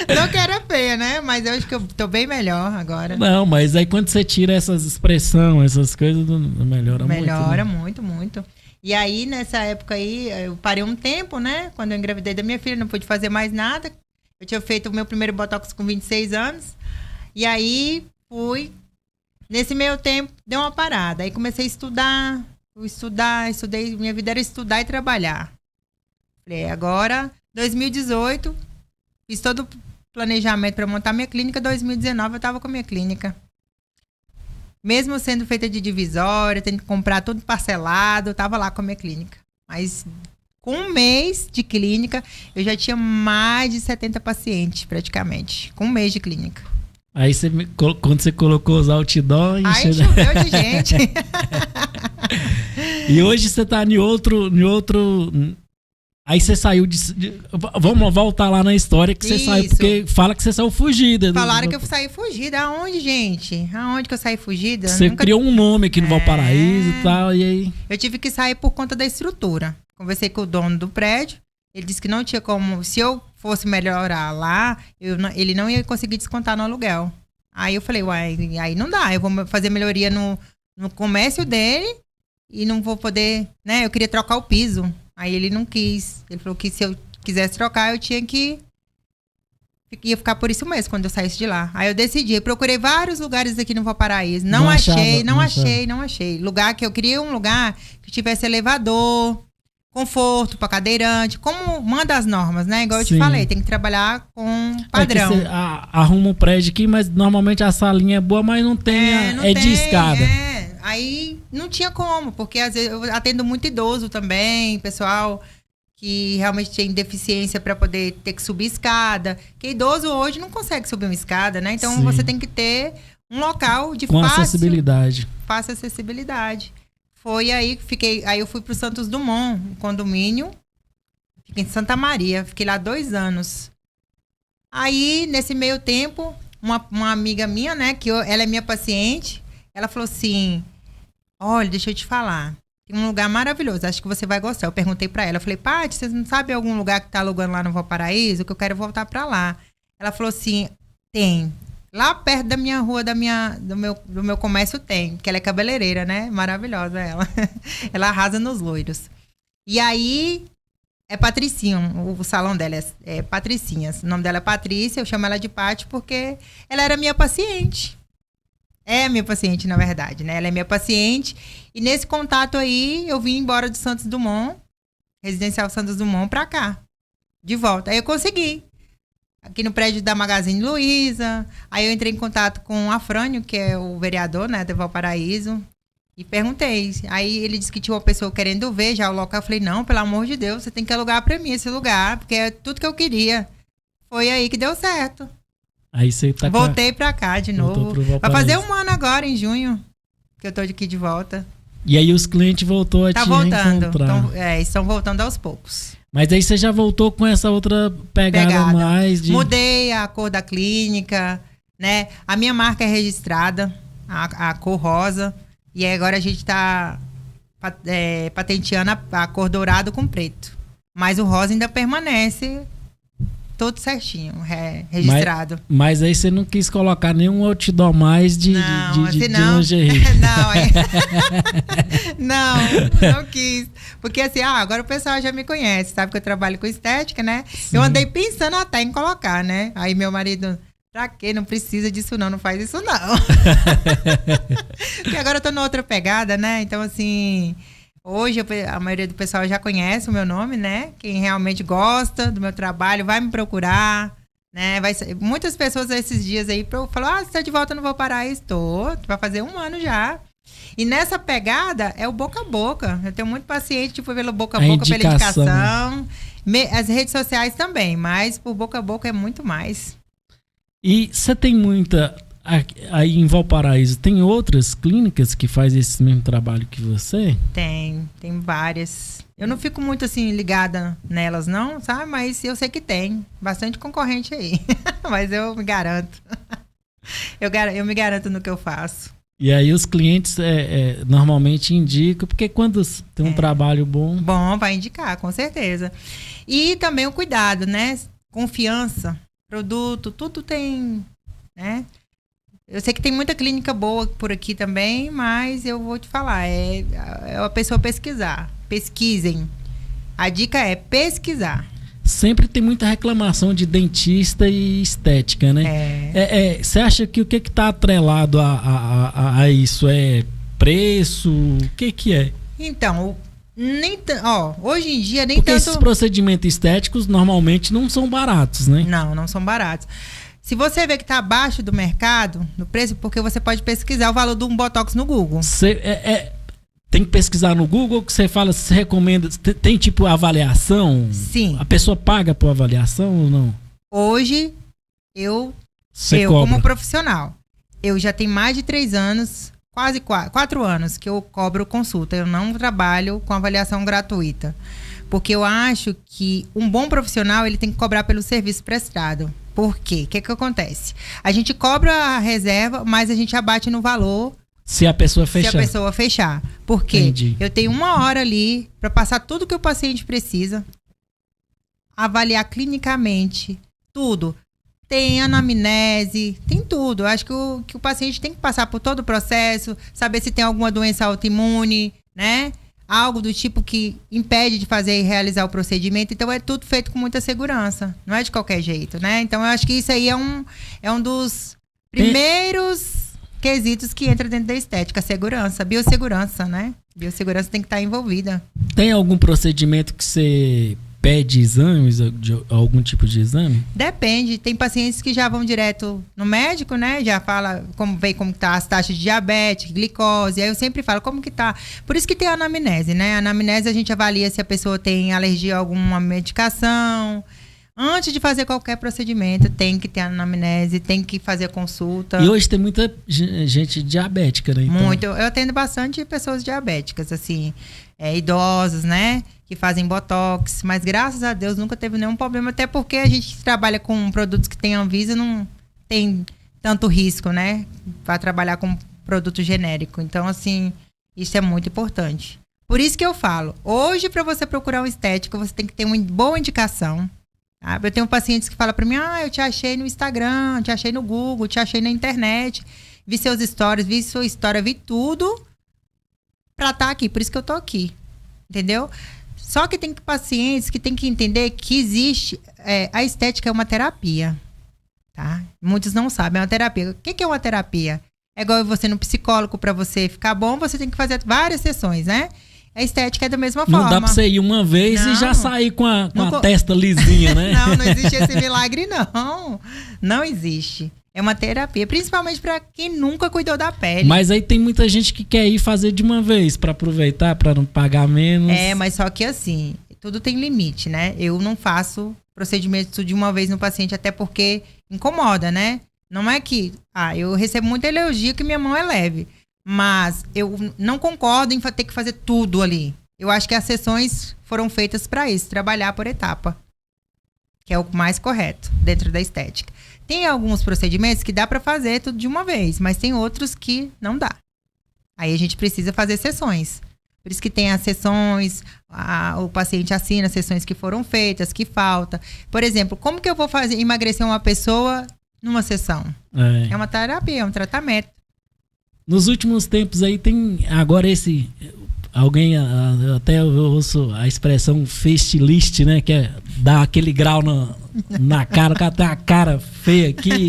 Não que era feia, né? Mas eu acho que eu tô bem melhor agora. Não, mas aí quando você tira essas expressões, essas coisas, melhora muito. Melhora muito. E aí, nessa época aí, eu parei um tempo, né? Quando eu engravidei da minha filha, não pude fazer mais nada. Eu tinha feito o meu primeiro botox com 26 anos. E aí, fui. Nesse meio tempo, deu uma parada. Aí comecei a estudar. Estudei. Minha vida era estudar e trabalhar. Falei, agora, 2018... Fiz todo o planejamento para montar minha clínica. 2019 eu estava com a minha clínica. Mesmo sendo feita de divisória, tendo que comprar tudo parcelado, eu estava lá com a minha clínica. Mas com um mês de clínica, eu já tinha mais de 70 pacientes, praticamente. Com um mês de clínica. Aí quando você colocou os outdoors... Aí choveu de gente. E hoje você está em outro... Aí você saiu vamos voltar lá na história que você saiu, porque fala que você saiu fugida. Falaram que eu saí fugida. Aonde, gente? Aonde que eu saí fugida? Você criou um nome aqui no Valparaíso e tal, e aí... Eu tive que sair por conta da estrutura. Conversei com o dono do prédio, ele disse que não tinha como... Se eu fosse melhorar lá, ele não ia conseguir descontar no aluguel. Aí eu falei, uai, aí não dá. Eu vou fazer melhoria no comércio dele e não vou poder... né? Eu queria trocar o piso. Aí ele não quis. Ele falou que se eu quisesse trocar, eu tinha que ia ficar por isso mesmo quando eu saísse de lá. Aí eu decidi, eu procurei vários lugares aqui no Valparaíso. Não achei. Lugar que eu queria um lugar que tivesse elevador, conforto para cadeirante, como manda as normas, né? Igual eu te falei, tem que trabalhar com padrão. Você arruma um prédio aqui, mas normalmente a salinha é boa, mas não tem, de escada. Aí não tinha como, porque às vezes eu atendo muito idoso também, pessoal que realmente tem deficiência para poder ter que subir escada. Porque idoso hoje não consegue subir uma escada, né? Então você tem que ter um local de fácil acessibilidade. Foi aí que aí eu fui pro Santos Dumont, um condomínio, fiquei em Santa Maria, fiquei lá 2 anos. Aí, nesse meio tempo, uma amiga minha, né, ela é minha paciente, ela falou assim, olha, deixa eu te falar, tem um lugar maravilhoso, acho que você vai gostar. Eu perguntei pra ela, eu falei, Paty, você não sabe algum lugar que tá alugando lá no Valparaíso, que eu quero voltar pra lá? Ela falou assim, tem. Lá perto da minha rua, do meu comércio tem, porque ela é cabeleireira, né? Maravilhosa ela. Ela arrasa nos loiros. E aí, é Patricinho, o salão dela é Patricinhas. O nome dela é Patrícia, eu chamo ela de Paty porque ela era minha paciente. É minha paciente, na verdade, né? Ela é minha paciente. E nesse contato aí, eu vim embora do Santos Dumont, Residencial Santos Dumont, pra cá. De volta. Aí eu consegui. Aqui no prédio da Magazine Luiza. Aí eu entrei em contato com o Afrânio, que é o vereador, né, do Valparaíso. E perguntei. Aí ele disse que tinha uma pessoa querendo ver já o local. Eu falei, não, pelo amor de Deus, você tem que alugar pra mim esse lugar, porque é tudo que eu queria. Foi aí que deu certo. Aí você tá Voltei pra cá de novo. Vai fazer 1 ano agora, em junho, que eu tô aqui de volta. E aí os clientes voltou a te reencontrar. Estão voltando aos poucos. Mas aí você já voltou com essa outra pegada. Mais de... Mudei a cor da clínica, né? A minha marca é registrada, a cor rosa. E agora a gente tá patenteando a cor dourado com preto. Mas o rosa ainda permanece todo certinho, registrado. Mas aí você não quis colocar nenhum outdoor mais de lingerie. Não quis. Porque assim, agora o pessoal já me conhece, sabe que eu trabalho com estética, né? Sim. Eu andei pensando até em colocar, né? Aí meu marido, pra quê? Não precisa disso não faz isso não. Porque agora eu tô numa outra pegada, né? Então assim... Hoje a maioria do pessoal já conhece o meu nome, né? Quem realmente gosta do meu trabalho vai me procurar, né? Muitas pessoas esses dias aí falam, você tá de volta no Valparaíso? Estou, vai fazer 1 ano já. E nessa pegada é o boca a boca. Eu tenho muito paciente tipo pelo boca a boca, pela indicação. As redes sociais também, mas por boca a boca é muito mais. E você tem muita... Aí em Valparaíso, tem outras clínicas que fazem esse mesmo trabalho que você? Tem várias. Eu não fico muito assim ligada nelas não, sabe? Mas eu sei que tem bastante concorrente aí. Mas eu me garanto. Eu me garanto no que eu faço. E aí os clientes normalmente indicam, porque quando tem um trabalho bom... Bom, vai indicar, com certeza. E também o cuidado, né? Confiança, produto, tudo tem, né? Eu sei que tem muita clínica boa por aqui também, mas eu vou te falar, é a pessoa pesquisar. Pesquisem. A dica é pesquisar. Sempre tem muita reclamação de dentista e estética, né? Você acha que o que está atrelado a isso? É preço? O que é? Então, hoje em dia nem porque tanto... esses procedimentos estéticos normalmente não são baratos, né? Não são baratos. Se você vê que está abaixo do mercado, no preço, porque você pode pesquisar o valor de um Botox no Google. Tem que pesquisar no Google, que você fala, você recomenda, tem tipo avaliação? Sim. A pessoa paga por avaliação ou não? Hoje, eu como profissional, eu já tenho mais de 3 anos, quase 4 anos que eu cobro consulta. Eu não trabalho com avaliação gratuita. Porque eu acho que um bom profissional, ele tem que cobrar pelo serviço prestado. Por quê? O que acontece? A gente cobra a reserva, mas a gente abate no valor se a pessoa fechar. Por quê? Entendi. Eu tenho 1 hora ali para passar tudo que o paciente precisa, avaliar clinicamente, tudo. Tem anamnese, tem tudo. Eu acho que o paciente tem que passar por todo o processo, saber se tem alguma doença autoimune, né? algo do tipo que impede de fazer e realizar o procedimento. Então, é tudo feito com muita segurança. Não é de qualquer jeito, né? Então, eu acho que isso aí é um dos primeiros quesitos que entra dentro da estética. Segurança, biossegurança, né? Biossegurança tem que estar envolvida. Tem algum procedimento que você pede exames, de algum tipo de exame? Depende. Tem pacientes que já vão direto no médico, né? Já fala como tá as taxas de diabetes, glicose. Aí eu sempre falo como que tá. Por isso que tem a anamnese, né? A anamnese a gente avalia se a pessoa tem alergia a alguma medicação. Antes de fazer qualquer procedimento, tem que ter anamnese, tem que fazer consulta. E hoje tem muita gente diabética, né? Então... Muito. Eu atendo bastante pessoas diabéticas, assim, idosas, né? Que fazem botox. Mas, graças a Deus, nunca teve nenhum problema. Até porque a gente trabalha com produtos que tem Anvisa, não tem tanto risco, né? Para trabalhar com produto genérico. Então, assim, isso é muito importante. Por isso que eu falo, hoje, para você procurar um estético, você tem que ter uma boa indicação. Eu tenho pacientes que falam para mim, eu te achei no Instagram, te achei no Google, te achei na internet, vi seus stories, vi sua história, vi tudo para estar aqui, por isso que eu tô aqui, entendeu? Só que tem pacientes que tem que entender que existe, a estética é uma terapia, tá? Muitos não sabem, é uma terapia. O que é uma terapia? É igual você no psicólogo, para você ficar bom, você tem que fazer várias sessões, né? A estética é da mesma forma. Não dá pra você ir uma vez e já sair com a testa lisinha, né? Não existe esse milagre, não. Não existe. É uma terapia, principalmente para quem nunca cuidou da pele. Mas aí tem muita gente que quer ir fazer de uma vez para aproveitar, para não pagar menos. Mas só que assim, tudo tem limite, né? Eu não faço procedimento de uma vez no paciente, até porque incomoda, né? Não é que... eu recebo muito elogio que minha mão é leve. Mas eu não concordo em ter que fazer tudo ali. Eu acho que as sessões foram feitas para isso, trabalhar por etapa, que é o mais correto dentro da estética. Tem alguns procedimentos que dá para fazer tudo de uma vez, mas tem outros que não dá. Aí a gente precisa fazer sessões. Por isso que tem as sessões, o paciente assina as sessões que foram feitas, que falta. Por exemplo, como que eu vou emagrecer uma pessoa numa sessão? É uma terapia, é um tratamento. Nos últimos tempos aí tem agora alguém até eu ouço a expressão facelift, né, que é dar aquele grau na cara, o cara tem a cara feia aqui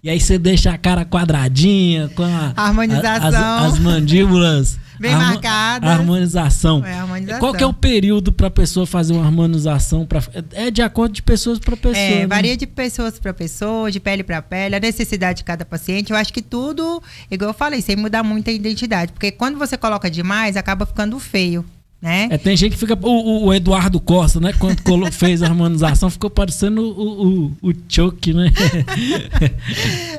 e aí você deixa a cara quadradinha com harmonização, as mandíbulas bem marcadas. Harmonização. Harmonização. Qual que é o período para a pessoa fazer uma harmonização? É de acordo de pessoas para pessoa. Varia de pessoas para pessoa, de pele para pele, a necessidade de cada paciente. Eu acho que tudo, igual eu falei, sem mudar muito a identidade. Porque quando você coloca demais, acaba ficando feio, né? Tem gente que fica... O Eduardo Costa, né? Quando fez a harmonização, ficou parecendo o Chuck, né?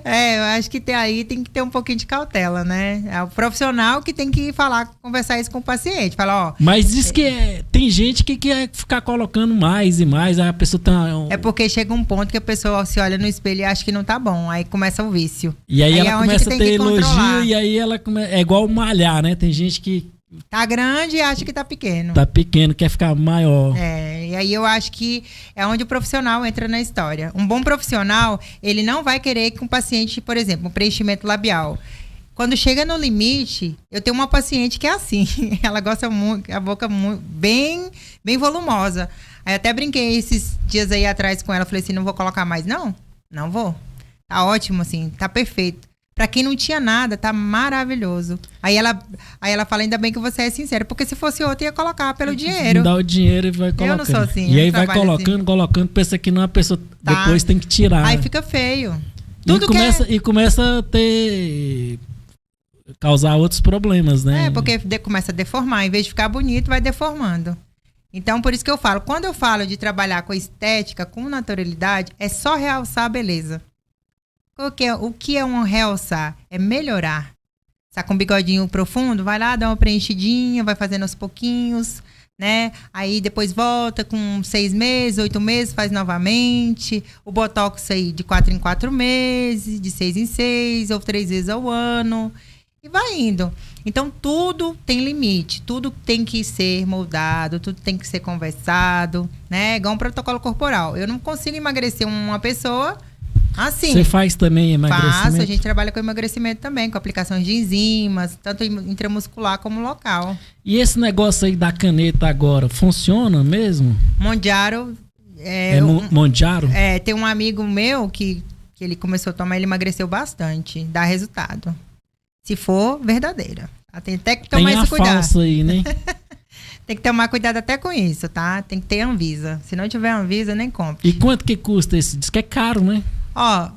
Eu acho que tem que ter um pouquinho de cautela, né? É o profissional que tem que conversar isso com o paciente. Falar, Mas diz que tem gente que quer ficar colocando mais e mais, aí a pessoa tá... É porque chega um ponto que a pessoa se olha no espelho e acha que não tá bom. Aí começa o vício. E aí ela começa a ter elogio e aí ela é igual malhar, né? Tem gente que tá grande e acha que tá pequeno. Tá pequeno, quer ficar maior. E aí eu acho que é onde o profissional entra na história. Um bom profissional, ele não vai querer que um paciente, por exemplo, um preenchimento labial. Quando chega no limite, eu tenho uma paciente que é assim. Ela gosta muito, a boca bem volumosa. Aí até brinquei esses dias aí atrás com ela. Falei assim, não vou colocar mais. Não vou. Tá ótimo, assim, tá perfeito. Pra quem não tinha nada, tá maravilhoso. Aí ela fala, ainda bem que você é sincera, porque se fosse outra, ia colocar pelo dinheiro. Dá o dinheiro e vai colocando. Eu não sou assim. E aí vai colocando, pensa que não, a pessoa depois tem que tirar. Aí fica feio. E começa a causar outros problemas, né? Porque começa a deformar. Em vez de ficar bonito, vai deformando. Então, por isso que eu falo, quando eu falo de trabalhar com estética, com naturalidade, é só realçar a beleza. O que é um realçar? É melhorar. Tá com um bigodinho profundo? Vai lá, dá uma preenchidinha, vai fazendo aos pouquinhos, né? Aí depois volta com 6 meses, 8 meses, faz novamente. O botox aí de 4 em 4 meses, de 6 em 6, ou 3 vezes ao ano. E vai indo. Então, tudo tem limite. Tudo tem que ser moldado, tudo tem que ser conversado, né? Igual um protocolo corporal. Eu não consigo emagrecer uma pessoa Assim. Você faz também emagrecimento? Faço, a gente trabalha com emagrecimento também, com aplicações de enzimas, tanto intramuscular como local. E esse negócio aí da caneta agora, funciona mesmo? Mondiaro. Mondiaro? Tem um amigo meu que ele começou a tomar, ele emagreceu bastante, dá resultado. Se for verdadeira. Tem até que tomar esse cuidado. Tem a falsa aí, né? Tem que tomar cuidado até com isso, tá? Tem que ter Anvisa. Se não tiver Anvisa, nem compre. E quanto que custa esse? Diz que é caro, né? Ó,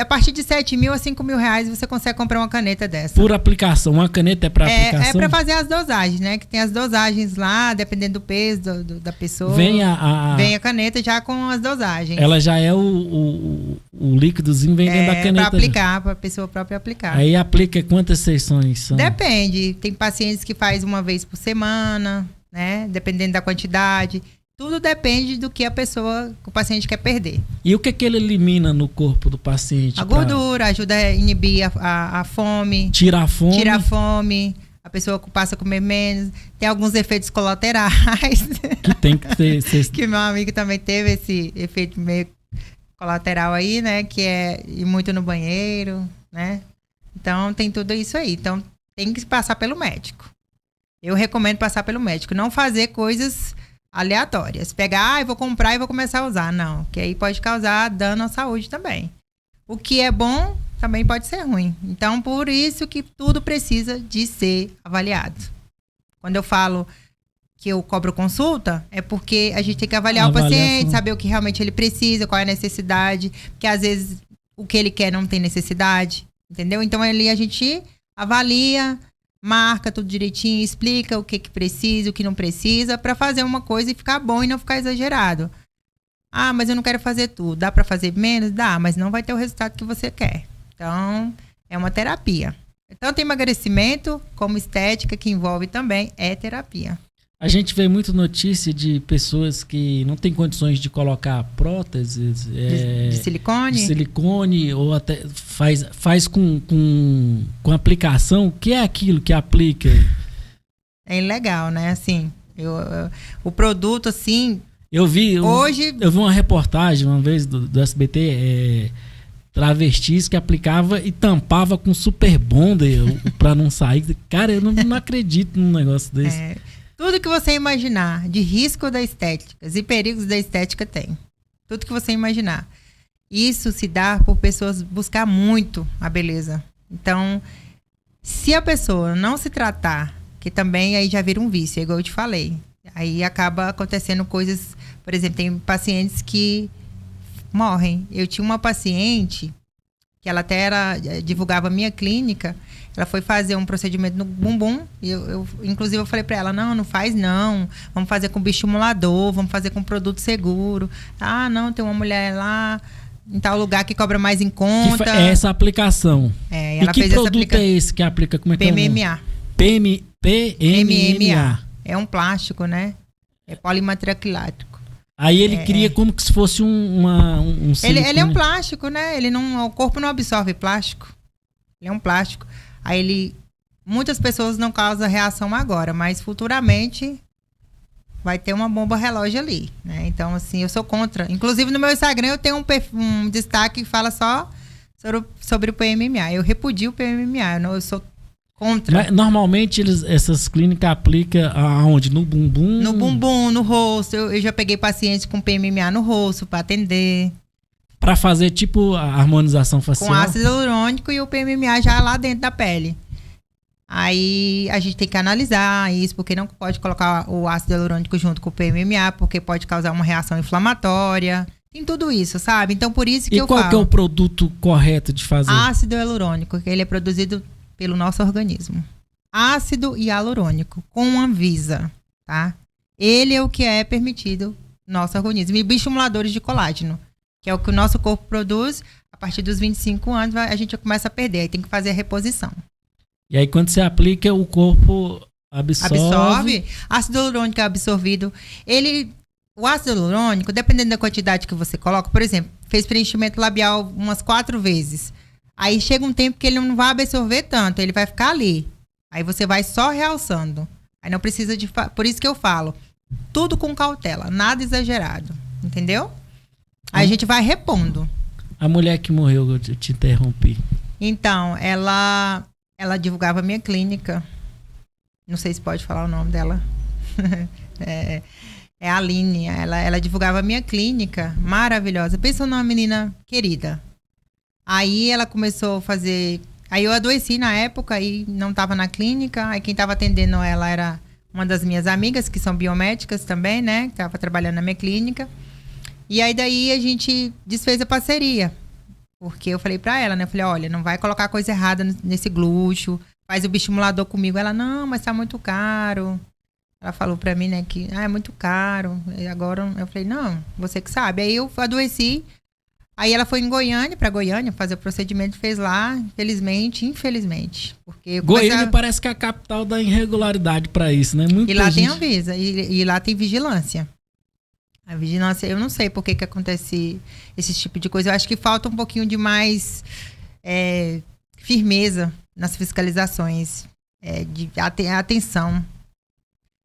a partir de 7 mil a 5 mil reais você consegue comprar uma caneta dessa. Por aplicação. Uma caneta é para aplicação? É para fazer as dosagens, né? Que tem as dosagens lá, dependendo do peso da pessoa. Vem a caneta já com as dosagens. Ela já é o líquidozinho vem dentro da caneta. Para aplicar, para a pessoa própria aplicar. Aí aplica quantas sessões são? Depende. Tem pacientes que faz uma vez por semana, né? Dependendo da quantidade. Tudo depende do que o paciente quer perder. E o que ele elimina no corpo do paciente? A gordura, ajuda a inibir a fome. Tira a fome. Tira a fome. A pessoa passa a comer menos. Tem alguns efeitos colaterais. Que tem que ter. Que meu amigo também teve esse efeito meio colateral aí, né? Que é ir muito no banheiro, né? Então, tem tudo isso aí. Então, tem que passar pelo médico. Eu recomendo passar pelo médico. Não fazer coisas aleatórias. Pegar, eu vou comprar e vou começar a usar. Não, que aí pode causar dano à saúde também. O que é bom também pode ser ruim. Então, por isso que tudo precisa de ser avaliado. Quando eu falo que eu cobro consulta, é porque a gente tem que avaliar o paciente, saber o que realmente ele precisa, qual é a necessidade, porque às vezes o que ele quer não tem necessidade, entendeu? Então, ali a gente avalia, marca tudo direitinho, explica o que precisa, o que não precisa, para fazer uma coisa e ficar bom e não ficar exagerado. Ah, mas eu não quero fazer tudo. Dá para fazer menos? Dá, mas não vai ter o resultado que você quer. Então, é uma terapia. Tanto emagrecimento como estética, que envolve também, é terapia. A gente vê muita notícia de pessoas que não têm condições de colocar próteses de silicone. De silicone, ou até faz com aplicação. O que é aquilo que aplica? É ilegal, né? Assim, o produto, assim... Eu vi uma reportagem uma vez do SBT, travestis que aplicava e tampava com super bonder para não sair. Cara, eu não acredito num negócio desse. Tudo que você imaginar de risco da estética e perigos da estética tem. Tudo que você imaginar. Isso se dá por pessoas buscar muito a beleza. Então, se a pessoa não se tratar, que também aí já vira um vício, igual eu te falei. Aí acaba acontecendo coisas, por exemplo, tem pacientes que morrem. Eu tinha uma paciente que ela até divulgava a minha clínica. Ela foi fazer um procedimento no bumbum. E inclusive, eu falei pra ela, não faz não. Vamos fazer com bioestimulador, vamos fazer com produto seguro. Ah, não, tem uma mulher lá em tal lugar que cobra mais em conta. É essa aplicação. Ela e que fez produto é esse que aplica? Como é que PMMA. PMMA. É um plástico, né? É polimatriaquilático. Aí ele cria como que se fosse um silicone. Ele é um plástico, né? O corpo não absorve plástico. Ele é um plástico. Aí muitas pessoas não causam reação agora, mas futuramente vai ter uma bomba relógio ali, né? Então, assim, eu sou contra. Inclusive, no meu Instagram eu tenho um destaque que fala só sobre o PMMA. Eu repudio o PMMA, eu sou contra. Mas, normalmente, essas clínicas aplicam aonde? No bumbum? No bumbum, no rosto. Eu já peguei pacientes com PMMA no rosto para atender. Para fazer tipo a harmonização facial? Com ácido hialurônico e o PMMA já lá dentro da pele. Aí a gente tem que analisar isso, porque não pode colocar o ácido hialurônico junto com o PMMA, porque pode causar uma reação inflamatória. Tem tudo isso, sabe? Então, por isso que eu falo. E qual que é o produto correto de fazer? Ácido hialurônico, que ele é produzido pelo nosso organismo. Ácido hialurônico, com Anvisa, tá? Ele é o que é permitido no nosso organismo. E bioestimuladores de colágeno, que é o que o nosso corpo produz. A partir dos 25 anos, a gente começa a perder. Aí tem que fazer a reposição. E aí, quando você aplica, o corpo absorve. Ácido hialurônico é absorvido. O ácido hialurônico, dependendo da quantidade que você coloca, por exemplo, fez preenchimento labial umas 4 vezes. Aí chega um tempo que ele não vai absorver tanto, ele vai ficar ali. Aí você vai só realçando. Aí não precisa de... Por isso que eu falo, tudo com cautela, nada exagerado. Entendeu? Aí a gente vai repondo. A mulher que morreu, eu te interrompi. Então, ela divulgava a minha clínica. Não sei se pode falar o nome dela. É a Aline. Ela divulgava a minha clínica. Maravilhosa. Pensa numa menina querida. Aí ela começou a fazer... Aí eu adoeci na época e não estava na clínica. Aí quem estava atendendo ela era uma das minhas amigas, que são biomédicas também, né? Que estava trabalhando na minha clínica. E aí daí a gente desfez a parceria. Porque eu falei pra ela, né? Eu falei, olha, não vai colocar coisa errada nesse glúteo. Faz o bioestimulador comigo. Ela, não, mas tá muito caro. Ela falou pra mim, né, que é muito caro. E agora eu falei, não, você que sabe. Aí eu adoeci. Aí ela foi em Goiânia, pra Goiânia, fazer o procedimento, fez lá, infelizmente. Porque Goiânia parece que é a capital da irregularidade pra isso, né? Muita e lá gente... tem Anvisa, e lá tem vigilância. A vigilância, eu não sei por que acontece esse tipo de coisa. Eu acho que falta um pouquinho de mais firmeza nas fiscalizações, de atenção.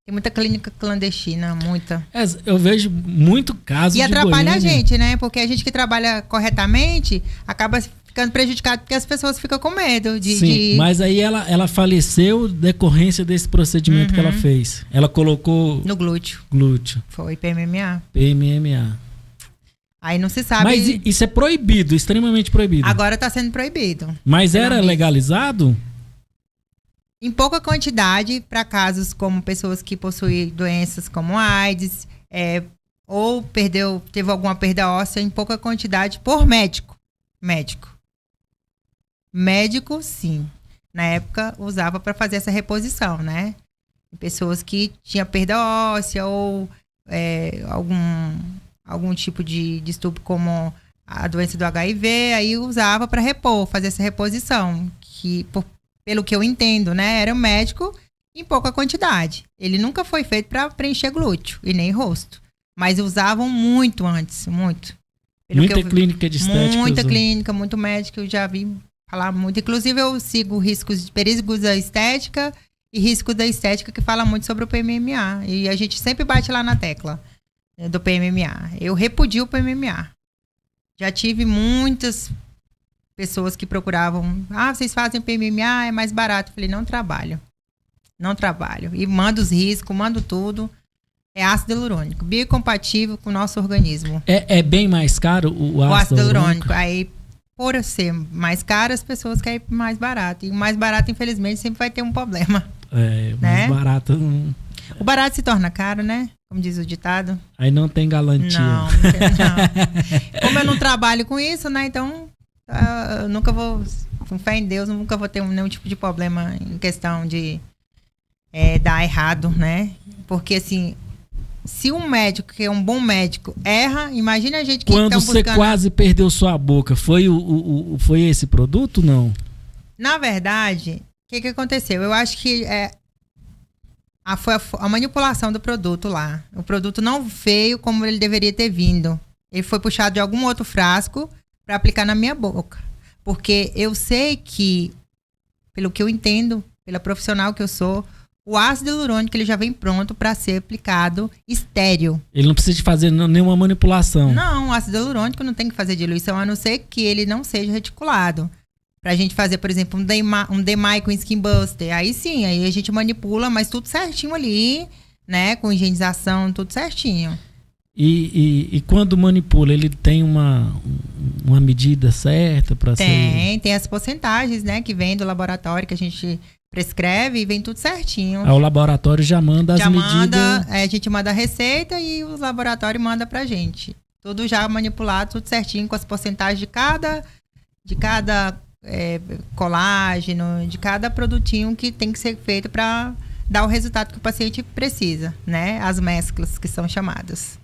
Tem muita clínica clandestina, muita. Eu vejo muito caso e atrapalha Goiânia. a gente, né? Porque a gente que trabalha corretamente acaba ficando prejudicado porque as pessoas ficam com medo Sim, mas aí ela faleceu decorrência desse procedimento que ela fez. Ela colocou... No glúteo. Foi PMMA. Aí não se sabe... Mas isso é proibido, extremamente proibido. Agora está sendo proibido. Mas era legalizado? Em pouca quantidade, para casos como pessoas que possuem doenças como AIDS, ou teve alguma perda óssea, em pouca quantidade por médico. Médico, sim. Na época, usava para fazer essa reposição, né? Pessoas que tinham perda óssea ou algum tipo de distúrbio como a doença do HIV, aí usava para fazer essa reposição, que pelo que eu entendo, né, era um médico em pouca quantidade. Ele nunca foi feito para preencher glúteo e nem rosto, mas usavam muito antes, muito. Muita clínica de estética. Muita clínica, muito médico, eu já vi falar muito. Inclusive eu sigo perigos da estética e riscos da estética, que fala muito sobre o PMMA. E a gente sempre bate lá na tecla do PMMA. Eu repudio o PMMA. Já tive muitas pessoas que procuravam, vocês fazem PMMA, é mais barato. Eu falei, não trabalho. E mando os riscos, mando tudo. É ácido hialurônico, biocompatível com o nosso organismo. É bem mais caro o ácido hialurônico? Aí, por ser mais caro, as pessoas querem mais barato. E o mais barato, infelizmente, sempre vai ter um problema. Mais barato... O barato se torna caro, né? Como diz o ditado. Aí não tem garantia. Não. Como eu não trabalho com isso, né? Então... eu nunca vou, com fé em Deus, nunca vou ter nenhum tipo de problema em questão de dar errado, né? Porque assim, se um médico, que é um bom médico, erra, imagina a gente que quando você quase perdeu sua boca, foi esse produto, não? Na verdade, o que aconteceu? Eu acho que foi a manipulação do produto lá. O produto não veio como ele deveria ter vindo. Ele foi puxado de algum outro frasco para aplicar na minha boca. Porque eu sei que, pelo que eu entendo, pela profissional que eu sou, o ácido hialurônico ele já vem pronto para ser aplicado estéril. Ele não precisa de fazer nenhuma manipulação. Não, o ácido hialurônico não tem que fazer diluição, a não ser que ele não seja reticulado. Pra gente fazer, por exemplo, um DMAI com Skin Buster. Aí sim, aí a gente manipula, mas tudo certinho ali, né? Com higienização, tudo certinho. E quando manipula, ele tem uma medida certa para ser... Tem as porcentagens, né? Que vem do laboratório, que a gente prescreve e vem tudo certinho. O laboratório já manda as medidas... A gente manda a receita e o laboratório manda pra gente. Tudo já manipulado, tudo certinho, com as porcentagens de cada colágeno, de cada produtinho que tem que ser feito para dar o resultado que o paciente precisa, né? As mesclas que são chamadas.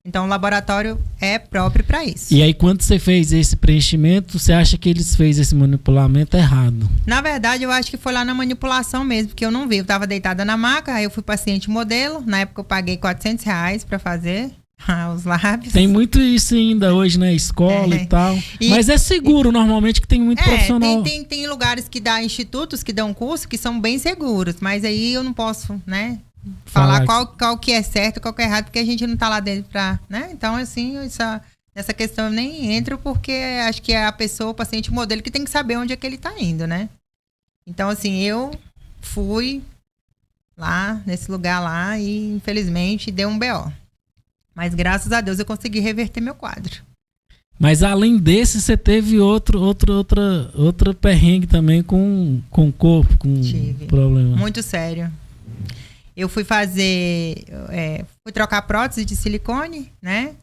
Então, o laboratório é próprio para isso. E aí, quando você fez esse preenchimento, você acha que eles fez esse manipulamento errado? Na verdade, eu acho que foi lá na manipulação mesmo, porque eu não vi. Eu estava deitada na maca, aí eu fui paciente modelo. Na época, eu paguei R$400 para fazer os lábios. Tem muito isso ainda hoje, né? Escola e tal. Mas é seguro, normalmente, que tem muito profissional. Tem lugares que dá institutos que dão curso que são bem seguros. Mas aí eu não posso, né? Falar qual que é certo, qual que é errado, porque a gente não tá lá dentro pra, né? Então, assim, Nessa questão eu nem entro porque acho que é a pessoa, o paciente, o modelo que tem que saber onde é que ele tá indo, né? Então, assim, eu fui lá, nesse lugar lá, e infelizmente deu um BO. Mas graças a Deus eu consegui reverter meu quadro. Mas além desse, você teve outra perrengue também com o corpo, com problema. Muito sério. Eu fui fazer, fui trocar prótese de silicone, né?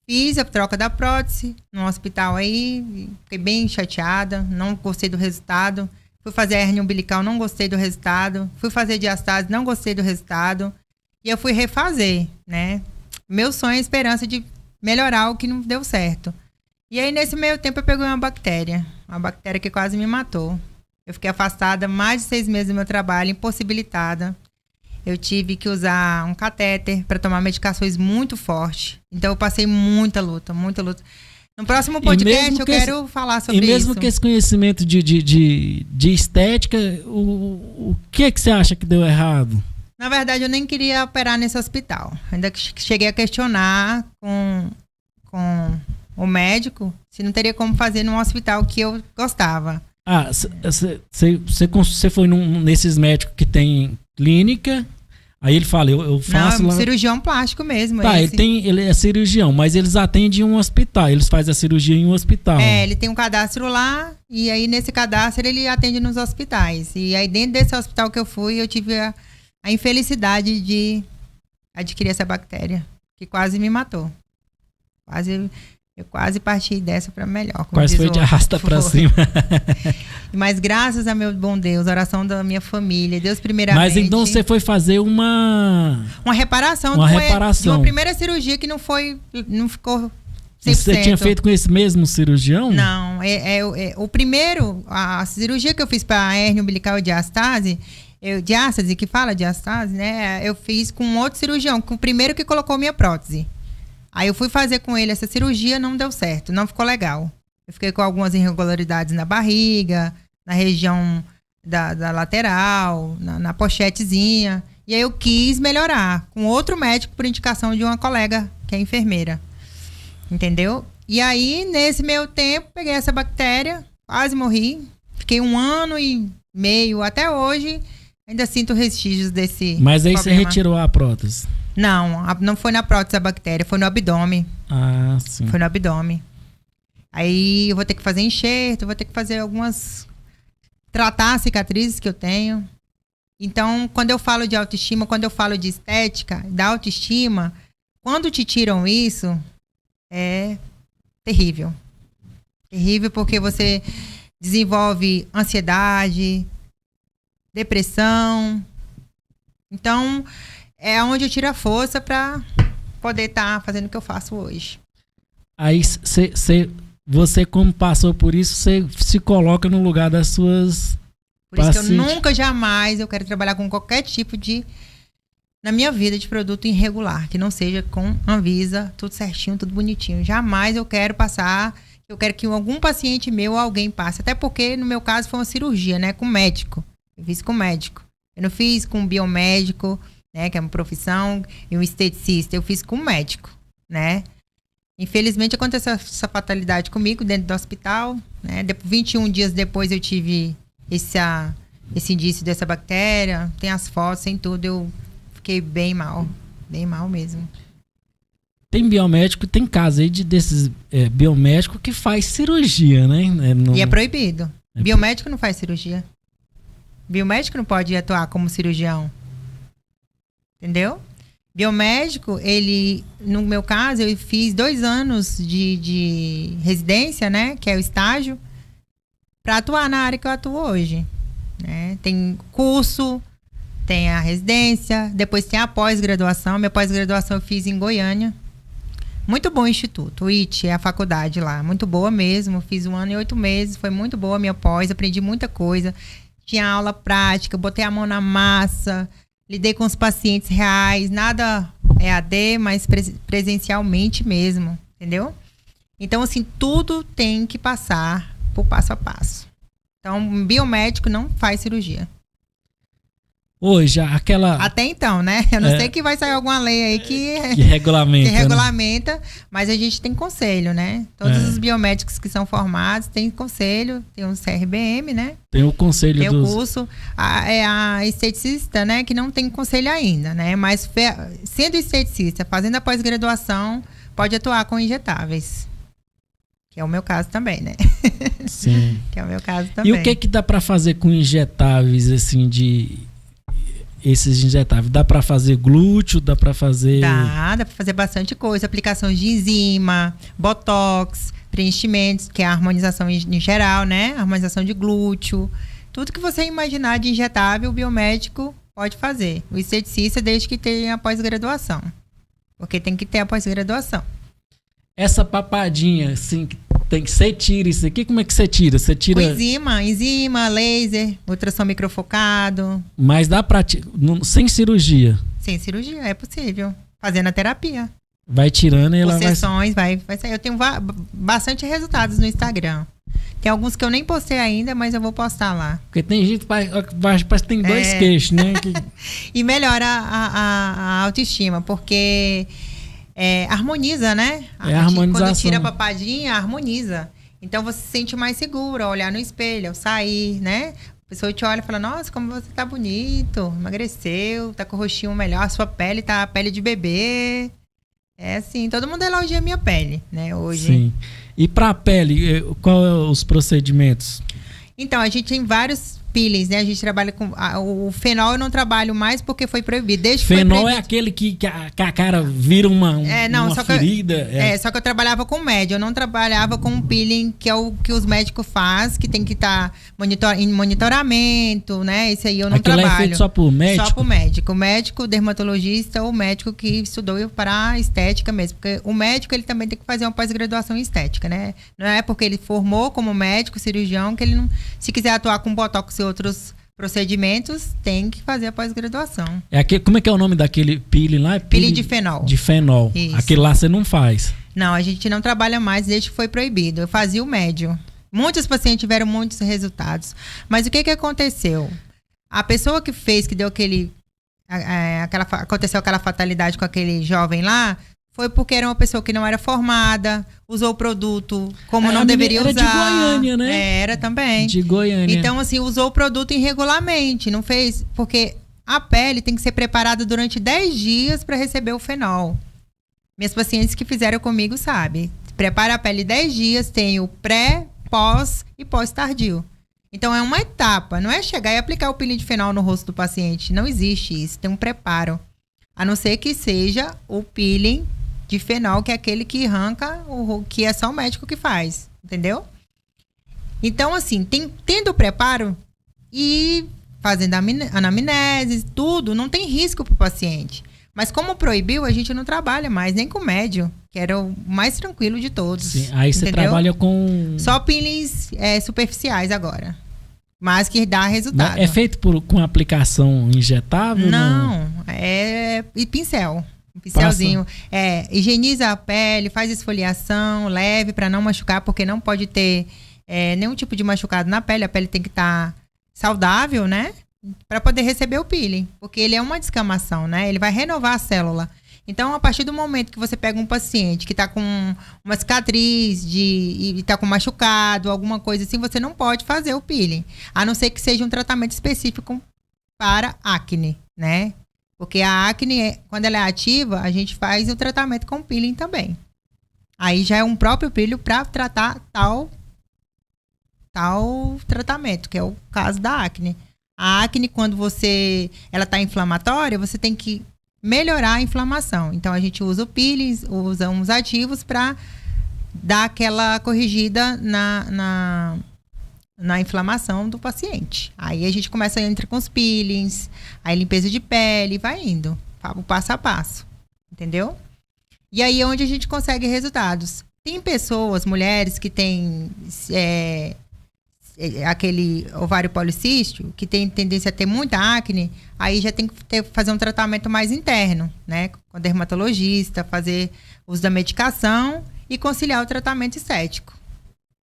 Fiz a troca da prótese no hospital aí, fiquei bem chateada, não gostei do resultado. Fui fazer a hérnia umbilical, não gostei do resultado. Fui fazer diastase, não gostei do resultado. E eu fui refazer, né? Meu sonho é a esperança de melhorar o que não deu certo. E aí, nesse meio tempo, eu peguei uma bactéria que quase me matou. Eu fiquei afastada mais de 6 meses do meu trabalho, impossibilitada. Eu tive que usar um catéter para tomar medicações muito fortes. Então, eu passei muita luta. No próximo podcast, eu quero falar sobre isso. E mesmo com esse conhecimento de estética, o que você acha que deu errado? Na verdade, eu nem queria operar nesse hospital. Ainda cheguei a questionar com o médico se não teria como fazer num hospital que eu gostava. Ah, você foi nesses médicos que tem clínica, aí ele fala, eu faço não, lá... cirurgião plástico mesmo. Tá, ele é cirurgião, mas eles atendem em um hospital, eles fazem a cirurgia em um hospital. Ele tem um cadastro lá, e aí nesse cadastro ele atende nos hospitais. E aí dentro desse hospital que eu fui, eu tive a infelicidade de adquirir essa bactéria, que quase me matou. Eu quase parti dessa para melhor. Quase foi de arrasta para cima. Mas graças a meu bom Deus, a oração da minha família, Deus primeiramente. Mas então você foi fazer uma reparação. De uma primeira cirurgia que não ficou 100%. Você tinha feito com esse mesmo cirurgião? Não, o primeiro, a cirurgia que eu fiz para a hérnia umbilical e diastase, que fala diastase, né? Eu fiz com outro cirurgião, com o primeiro que colocou minha prótese. Aí eu fui fazer com ele essa cirurgia, não deu certo, não ficou legal. Eu fiquei com algumas irregularidades na barriga, na região da lateral, na pochetezinha. E aí eu quis melhorar com outro médico por indicação de uma colega que é enfermeira. Entendeu? E aí, nesse meio tempo, peguei essa bactéria, quase morri. Fiquei 1 ano e meio até hoje. Ainda sinto vestígios desse Mas aí problema. Você retirou a prótese? Não foi na prótese a bactéria, foi no abdômen. Ah, sim. Foi no abdômen. Aí eu vou ter que fazer enxerto, vou ter que fazer tratar as cicatrizes que eu tenho. Então, quando eu falo de autoestima, quando eu falo de estética, da autoestima, quando te tiram isso, é terrível. Terrível porque você desenvolve ansiedade, depressão. Então, é onde eu tiro a força para poder estar fazendo o que eu faço hoje. Aí, você como passou por isso, você se coloca no lugar das suas Por isso que eu nunca, jamais, eu quero trabalhar com qualquer tipo na minha vida, de produto irregular, que não seja com Anvisa, tudo certinho, tudo bonitinho. Jamais eu quero passar, eu quero que algum paciente meu ou alguém passe. Até porque, no meu caso, foi uma cirurgia, né, com médico. Eu fiz com médico. Eu não fiz com biomédico, né, que é uma profissão, e um esteticista. Eu fiz com médico, né. Infelizmente, aconteceu essa fatalidade comigo dentro do hospital, né. 21 dias depois eu tive esse indício dessa bactéria. Tem as fotos, tem tudo. Eu fiquei bem mal mesmo. Tem biomédico, tem caso aí desses biomédico que faz cirurgia, né? E é proibido. Biomédico não faz cirurgia. Biomédico não pode atuar como cirurgião. Entendeu? Biomédico, no meu caso, eu fiz 2 anos de residência, né? Que é o estágio, para atuar na área que eu atuo hoje. Né? Tem curso, tem a residência, depois tem a pós-graduação. Minha pós-graduação eu fiz em Goiânia. Muito bom o instituto, o IT, é a faculdade lá. Muito boa mesmo, fiz 1 ano e 8 meses, foi muito boa a minha pós, aprendi muita coisa. Tinha aula prática, botei a mão na massa, lidei com os pacientes reais, nada EAD, mas presencialmente mesmo, entendeu? Então, assim, tudo tem que passar por passo a passo. Então, biomédico não faz cirurgia. Hoje, aquela... Até então, né? Eu não sei que vai sair alguma lei aí que regulamenta, né? Mas a gente tem conselho, né? Todos os biomédicos que são formados têm conselho, tem um CRBM, né? Tem o conselho tem o curso. A esteticista, né? Que não tem conselho ainda, né? Mas sendo esteticista, fazendo a pós-graduação, pode atuar com injetáveis. Que é o meu caso também, né? Sim. Que é o meu caso também. E o que dá para fazer com injetáveis, assim, esses injetáveis? Dá para fazer glúteo? Dá para fazer... Dá para fazer bastante coisa. Aplicação de enzima, botox, preenchimentos, que é a harmonização em geral, né? Harmonização de glúteo. Tudo que você imaginar de injetável, o biomédico pode fazer. O esteticista, desde que tenha a pós-graduação. Porque tem que ter a pós-graduação. Essa papadinha, assim, tem que você tira isso aqui, como é que você tira? Você tira... Enzima, laser, ultrassom microfocado. Mas dá pra... sem cirurgia? Sem cirurgia, é possível. Fazendo a terapia. Vai tirando e ela vai... sessões, vai sair. Eu tenho bastante resultados no Instagram. Tem alguns que eu nem postei ainda, mas eu vou postar lá. Porque tem gente que tem dois queixos, né? E melhora a autoestima, porque... harmoniza, né? Harmonização. Quando tira a papadinha, harmoniza. Então você se sente mais segura, olhar no espelho, ao sair, né? A pessoa te olha e fala, nossa, como você tá bonito, emagreceu, tá com o rostinho melhor, a sua pele tá a pele de bebê. É assim, todo mundo elogia a minha pele, né, hoje. Sim. E pra pele, qual é os procedimentos? Então, a gente tem vários peelings, né? A gente trabalha com... o fenol eu não trabalho mais porque foi proibido. Desde que fenol foi proibido. É aquele que a cara vira uma ferida. Só que eu trabalhava com médio. Eu não trabalhava com um peeling, que é o que os médicos fazem, que tem que estar em monitoramento, né? Esse aí eu não trabalho. Aquilo é feito só por médico? Só por médico. O médico, o dermatologista, ou o médico que estudou para estética mesmo. Porque o médico, ele também tem que fazer uma pós-graduação em estética, né? Não é porque ele formou como médico, cirurgião, que ele não... Se quiser atuar com botox e outros procedimentos, tem que fazer a pós-graduação. Como é que é o nome daquele peeling lá? Peeling de fenol. De fenol. Isso. Aquele lá você não faz? Não, a gente não trabalha mais desde que foi proibido. Eu fazia o médio. Muitos pacientes tiveram muitos resultados. Mas o que aconteceu? A pessoa que fez, que deu aconteceu aquela fatalidade com aquele jovem lá, foi porque era uma pessoa que não era formada, usou o produto como não deveria usar. Era de Goiânia, né? Era também. De Goiânia. Então, assim, usou o produto irregularmente, não fez... Porque a pele tem que ser preparada durante 10 dias para receber o fenol. Minhas pacientes que fizeram comigo sabem. Prepara a pele 10 dias, tem o pré, pós e pós-tardio. Então, é uma etapa. Não é chegar e aplicar o peeling de fenol no rosto do paciente. Não existe isso. Tem um preparo. A não ser que seja o peeling de fenol, que é aquele que arranca, que é só o médico que faz, entendeu? Então, assim, tendo o preparo e fazendo anamnese, tudo, não tem risco para o paciente. Mas como proibiu, a gente não trabalha mais, nem com médio, que era o mais tranquilo de todos. Sim, aí você trabalha com... Só peelings superficiais agora, mas que dá resultado. É feito com aplicação injetável? Não, é pincel. Um pincelzinho. Higieniza a pele, faz esfoliação leve para não machucar, porque não pode ter nenhum tipo de machucado na pele. A pele tem que estar saudável, né? Para poder receber o peeling. Porque ele é uma descamação, né? Ele vai renovar a célula. Então, a partir do momento que você pega um paciente que está com uma cicatriz e está com machucado, alguma coisa assim, você não pode fazer o peeling. A não ser que seja um tratamento específico para acne, né? Porque a acne, quando ela é ativa, a gente faz o tratamento com peeling também. Aí já é um próprio peeling para tratar tal tratamento, que é o caso da acne. A acne, quando ela está inflamatória, você tem que melhorar a inflamação. Então, a gente usa o peeling, usa uns ativos para dar aquela corrigida na inflamação do paciente. Aí a gente entra com os peelings, aí limpeza de pele, vai indo, o passo a passo, entendeu? E aí é onde a gente consegue resultados. Tem pessoas, mulheres que têm aquele ovário policístico, que tem tendência a ter muita acne, aí já tem que fazer um tratamento mais interno, né? Com o dermatologista, fazer uso da medicação e conciliar o tratamento estético,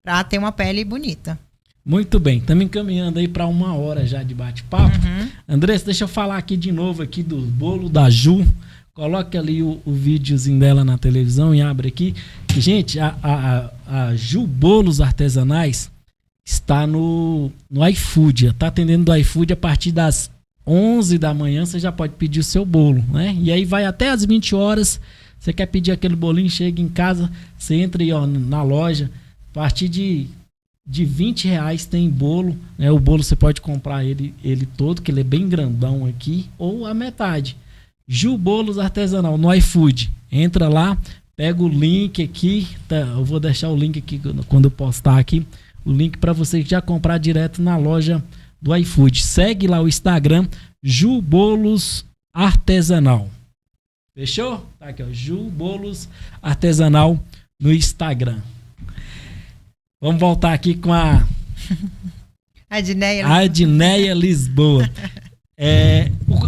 para ter uma pele bonita. Muito bem, estamos encaminhando aí para 1 hora já de bate-papo. Uhum. Andressa, deixa eu falar aqui de novo aqui do bolo da Ju. Coloque ali o videozinho dela na televisão e abre aqui. Gente, a Ju Bolos Artesanais está no iFood. Está atendendo do iFood a partir das 11 da manhã. Você já pode pedir o seu bolo, né? E aí vai até às 20 horas. Você quer pedir aquele bolinho, chega em casa, você entra aí ó, na loja. A partir de R$20 tem bolo, né? O bolo você pode comprar ele todo, que ele é bem grandão aqui, ou a metade. Ju Bolos Artesanal no iFood. Entra lá, pega o link aqui, tá? Eu vou deixar o link aqui quando eu postar aqui, o link para você já comprar direto na loja do iFood. Segue lá o Instagram, Ju Bolos Artesanal. Fechou? Tá aqui, ó, Ju Bolos Artesanal no Instagram. Vamos voltar aqui com a Adneia Lisboa.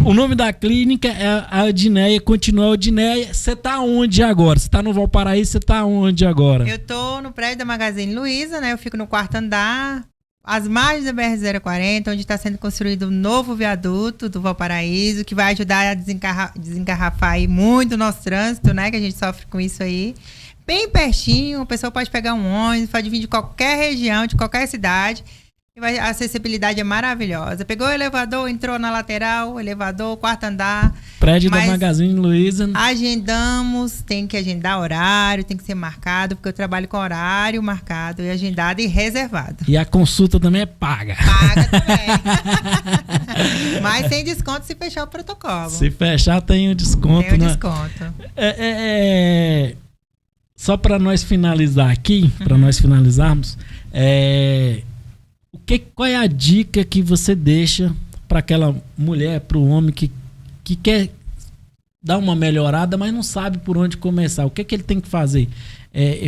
O nome da clínica é a Adneia, continua a Adneia. Você tá onde agora? Você tá no Valparaíso, você tá onde agora? Eu tô no prédio da Magazine Luiza, né? Eu fico no 4º andar, às margens da BR-040, onde está sendo construído um novo viaduto do Valparaíso, que vai ajudar a desengarrafar aí muito o nosso trânsito, né? Que a gente sofre com isso aí. Bem pertinho, a pessoa pode pegar um ônibus, pode vir de qualquer região, de qualquer cidade. A acessibilidade é maravilhosa. Pegou o elevador, entrou na lateral, elevador, 4º andar. Prédio da Magazine Luiza. Agendamos, tem que agendar horário, tem que ser marcado, porque eu trabalho com horário marcado, e agendado e reservado. E a consulta também é paga. Paga também. Mas tem desconto se fechar o protocolo. Se fechar, tem o desconto. Tem o desconto. Só para nós finalizar aqui, para nós finalizarmos, qual é a dica que você deixa para aquela mulher, para o homem que quer dar uma melhorada, mas não sabe por onde começar? O que ele tem que fazer?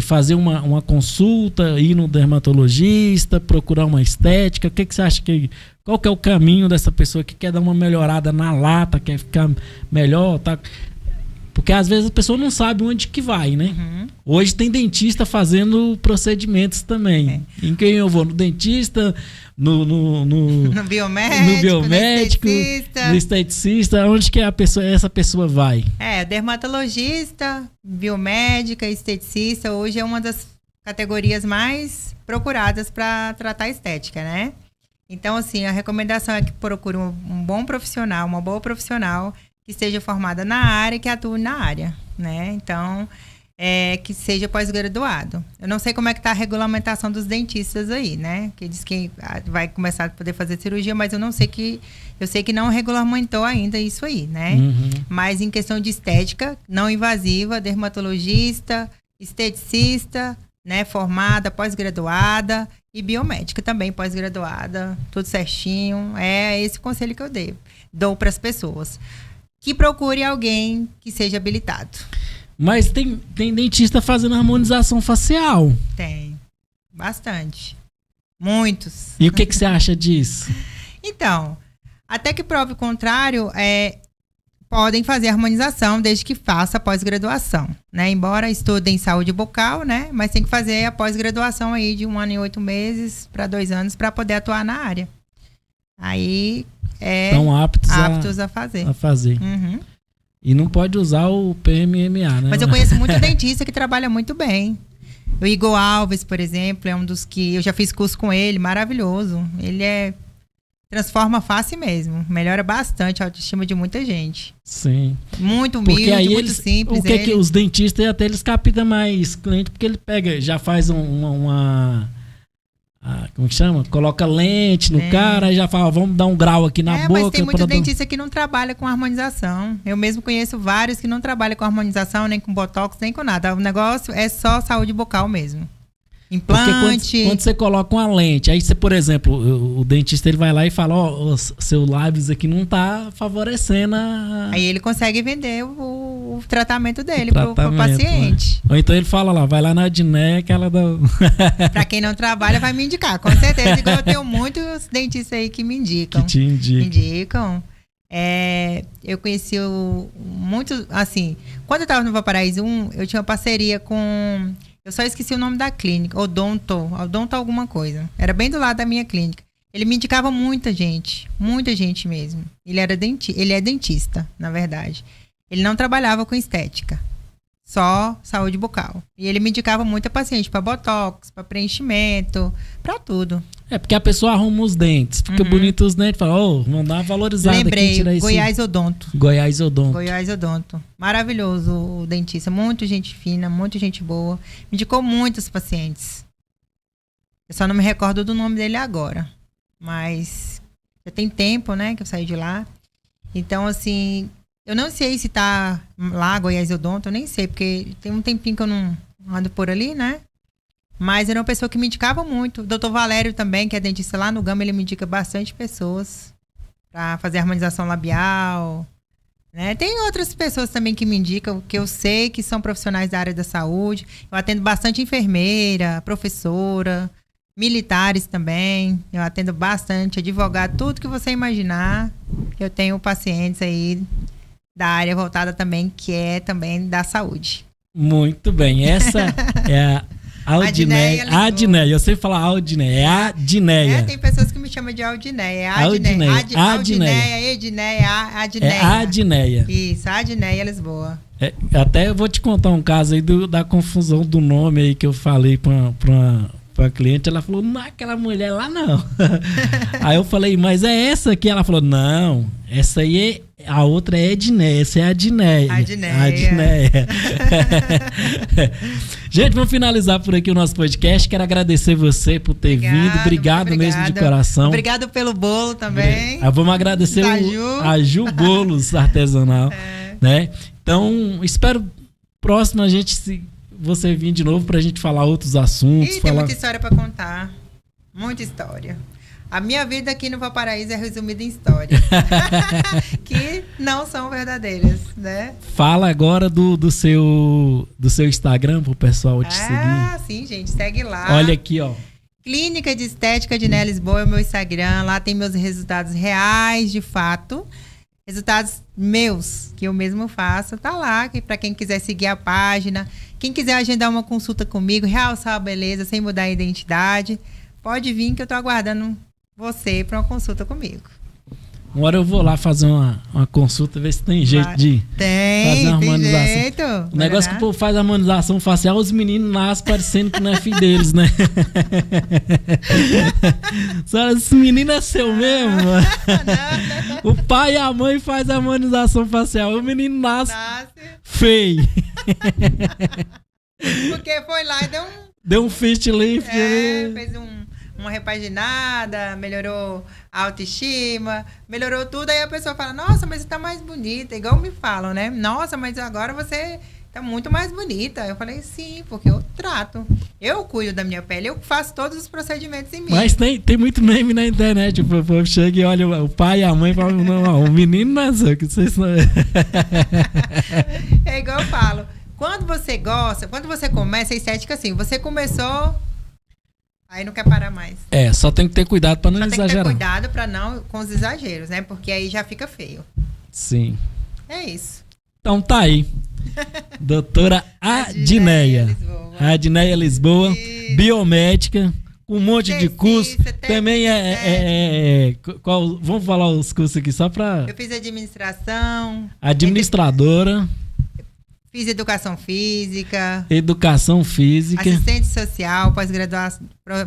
Fazer uma consulta, ir no dermatologista, procurar uma estética? O que você acha qual que é o caminho dessa pessoa que quer dar uma melhorada na lata, quer ficar melhor, tá? Porque às vezes a pessoa não sabe onde que vai, né? Uhum. Hoje tem dentista fazendo procedimentos também. Em quem eu vou? No dentista, no biomédico, no esteticista. Onde que essa pessoa vai? Dermatologista, biomédica, esteticista. Hoje é uma das categorias mais procuradas para tratar estética, né? Então, assim, a recomendação é que procure um bom profissional, uma boa profissional, que esteja formada na área e que atue na área, né? Então, que seja pós-graduado. Eu não sei como é que está a regulamentação dos dentistas aí, né? Que diz que vai começar a poder fazer cirurgia, mas eu sei que não regulamentou ainda isso aí, né? Uhum. Mas em questão de estética, não invasiva, dermatologista, esteticista, né? Formada, pós-graduada e biomédica também pós-graduada, tudo certinho. É esse conselho que eu dou para as pessoas. Que procure alguém que seja habilitado. Mas tem dentista fazendo harmonização facial. Tem. Bastante. Muitos. E o que você acha disso? Então, até que prove o contrário, podem fazer harmonização desde que faça a pós-graduação, né? Embora estudem saúde bucal, né? Mas tem que fazer a pós-graduação aí de 1 ano e 8 meses para 2 anos para poder atuar na área. Aí... Estão aptos a fazer. Uhum. E não pode usar o PMMA, né? Mas eu conheço muito dentista que trabalha muito bem. O Igor Alves, por exemplo, é um dos que eu já fiz curso com ele, maravilhoso. Ele transforma a face mesmo. Melhora bastante a autoestima de muita gente. Sim. Muito humilde, aí muito simples. O que os dentistas até eles captam mais cliente, porque ele já faz como que chama? Coloca lente no cara e já fala, vamos dar um grau aqui na boca. Mas tem muito dentista que não trabalha com harmonização. Eu mesmo conheço vários que não trabalham com harmonização, nem com botox, nem com nada. O negócio é só saúde bucal mesmo. Implante. Porque quando você coloca uma lente, aí você, por exemplo, o dentista ele vai lá e fala, seu lábios aqui não tá favorecendo Aí ele consegue vender o tratamento dele pro paciente. Né? Ou então ele fala lá, vai lá na Adneia que ela dá... Pra quem não trabalha, vai me indicar, com certeza. Igual eu tenho muitos dentistas aí que me indicam. Que te indicam. Eu conheci muitos, assim, quando eu tava no Valparaíso 1, eu tinha uma parceria com Eu só esqueci o nome da clínica. Odonto alguma coisa. Era bem do lado da minha clínica. Ele me indicava muita gente mesmo. Ele é dentista, na verdade. Ele não trabalhava com estética, só saúde bucal. E ele me indicava muita paciente para botox, para preenchimento, para tudo. É porque a pessoa arruma os dentes, fica bonito os dentes, fala, vamos dar uma valorizada. Lembrei, aqui, tirar Goiás Odonto. Goiás Odonto. Maravilhoso o dentista, muito gente fina, muito gente boa. Me indicou muitos pacientes. Eu só não me recordo do nome dele agora. Mas já tem tempo, né, que eu saí de lá. Então, assim, eu não sei se tá lá, Goiás Odonto, eu nem sei, porque tem um tempinho que eu não ando por ali, né? Mas era uma pessoa que me indicava muito. O doutor Valério também, que é dentista lá no Gama, ele me indica bastante pessoas para fazer harmonização labial, né? Tem outras pessoas também que me indicam, que eu sei que são profissionais da área da saúde. Eu atendo bastante enfermeira, professora, militares também. Eu atendo bastante, advogado, tudo que você imaginar. Eu tenho pacientes aí da área voltada também, que é também da saúde. Muito bem, essa é a Aldineia. Eu sei falar Aldineia. É a Adneia. Tem pessoas que me chamam de Aldineia. É Adneia. Isso, Adneia Lisboa. Até eu vou te contar um caso aí da confusão do nome aí que eu falei pra cliente. Ela falou, não é aquela mulher lá não. Aí eu falei, mas é essa aqui? Ela falou, não, essa aí a outra é Edneia, essa é a Adneia. Adneia. Gente, vamos finalizar por aqui o nosso podcast. Quero agradecer você por ter vindo. Obrigado mesmo de coração. Obrigado pelo bolo também. Vamos agradecer a Ju Bolos Artesanal. Né? Então, espero próximo você vir de novo pra gente falar outros assuntos. Tem muita história pra contar. Muita história. A minha vida aqui no Valparaíso é resumida em histórias que não são verdadeiras, né? Fala agora do seu Instagram pro pessoal te seguir. Ah, sim, gente, segue lá. Olha aqui, ó. Clínica de Estética Adneia Lisboa é o meu Instagram. Lá tem meus resultados reais, de fato. Resultados meus, que eu mesmo faço. Tá lá, para quem quiser seguir a página. Quem quiser agendar uma consulta comigo, realçar a beleza sem mudar a identidade, pode vir que eu tô aguardando você para uma consulta comigo. Uma hora eu vou lá fazer uma consulta, ver se tem jeito de fazer uma harmonização. Tem jeito. O negócio que o povo faz harmonização facial, os meninos nascem parecendo que não é filho deles, né? Esse menino é seu mesmo. Não. O pai e a mãe faz harmonização facial, o menino nasce feio. Porque foi lá e deu um fist lift. Fez uma repaginada, melhorou a autoestima, melhorou tudo. Aí a pessoa fala, nossa, mas você tá mais bonita. Igual me falam, né? Nossa, mas agora você tá muito mais bonita. Eu falei, sim, porque eu trato. Eu cuido da minha pele, eu faço todos os procedimentos em mim. Mas tem muito meme na internet. O povo chega e olha o pai e a mãe e fala, não, o menino nasceu, que vocês não... É igual eu falo. Quando você gosta, quando você começa a estética assim, você começou... Aí não quer parar mais. Só tem que ter cuidado para não exagerar. Tem que ter cuidado para não com os exageros, né? Porque aí já fica feio. Sim. É isso. Então tá aí. Doutora Adneia. Adneia Lisboa. Biomédica. Com um monte de curso. Também vamos falar os cursos aqui só para... Eu fiz administração. Administradora. Fiz educação física. Assistente social,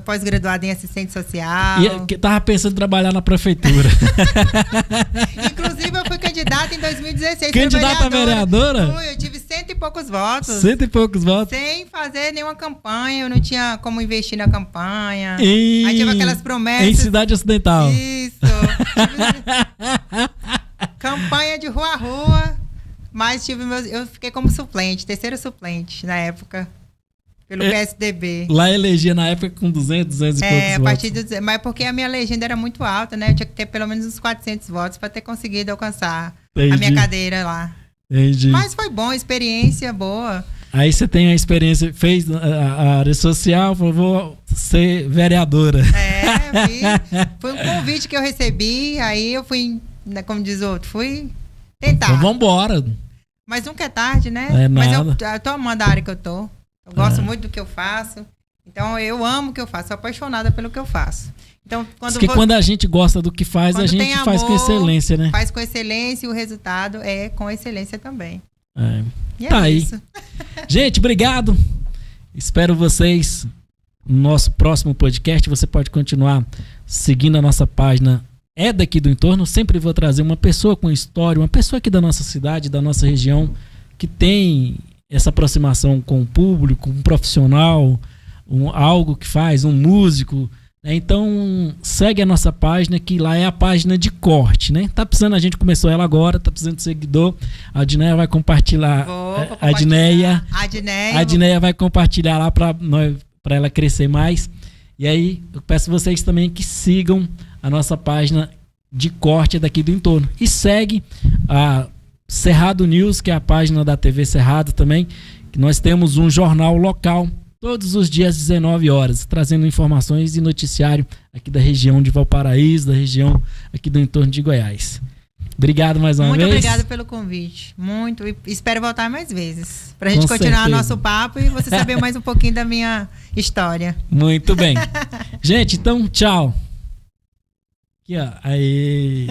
pós-graduada em assistente social. E tava pensando em trabalhar na prefeitura. Inclusive, eu fui candidata em 2016. Candidata a vereadora? Eu tive 100 e poucos votos. 100 e poucos votos? Sem fazer nenhuma campanha. Eu não tinha como investir na campanha. Aí tive aquelas promessas. Em Cidade Ocidental. Isso. Campanha de rua a rua. Mas eu fiquei como suplente, terceiro suplente na época, pelo PSDB. Lá elegia na época com 200 e poucos a partir votos. Mas porque a minha legenda era muito alta, né? Eu tinha que ter pelo menos uns 400 votos para ter conseguido alcançar a minha cadeira lá. Entendi. Mas foi bom, experiência boa. Aí você tem a experiência, fez a área social, falou, vou ser vereadora. Foi um convite que eu recebi, aí eu fui, como diz o outro, fui tentar. Então vambora. Mas nunca é tarde, né? É mas nada. eu tô amando a área que eu tô. Eu gosto muito do que eu faço. Então, eu amo o que eu faço. Sou apaixonada pelo que eu faço. Então, quando a gente gosta do que faz, a gente faz com excelência, né? Faz com excelência e o resultado é com excelência também. E tá aí. isso. Gente, obrigado. Espero vocês no nosso próximo podcast. Você pode continuar seguindo a nossa página daqui do entorno. Sempre vou trazer uma pessoa com história, uma pessoa aqui da nossa cidade, da nossa região, que tem essa aproximação com o público, um profissional, algo que faz, um músico. Então, segue a nossa página, que lá é a página de corte, né? Tá precisando, a gente começou ela agora, tá precisando de seguidor. A Adneia vai compartilhar. A Adneia vai compartilhar lá para ela crescer mais. E aí, eu peço vocês também que sigam a nossa página de corte daqui do entorno. E segue a Cerrado News, que é a página da TV Cerrado também, que nós temos um jornal local todos os dias, 19 horas, trazendo informações e noticiário aqui da região de Valparaíso, da região aqui do entorno de Goiás. Obrigado mais uma vez. Muito obrigada pelo convite. Muito. E espero voltar mais vezes. Pra gente continuar nosso papo e você saber mais um pouquinho da minha história. Muito bem. Gente, então, tchau. Aqui, ó. Aí.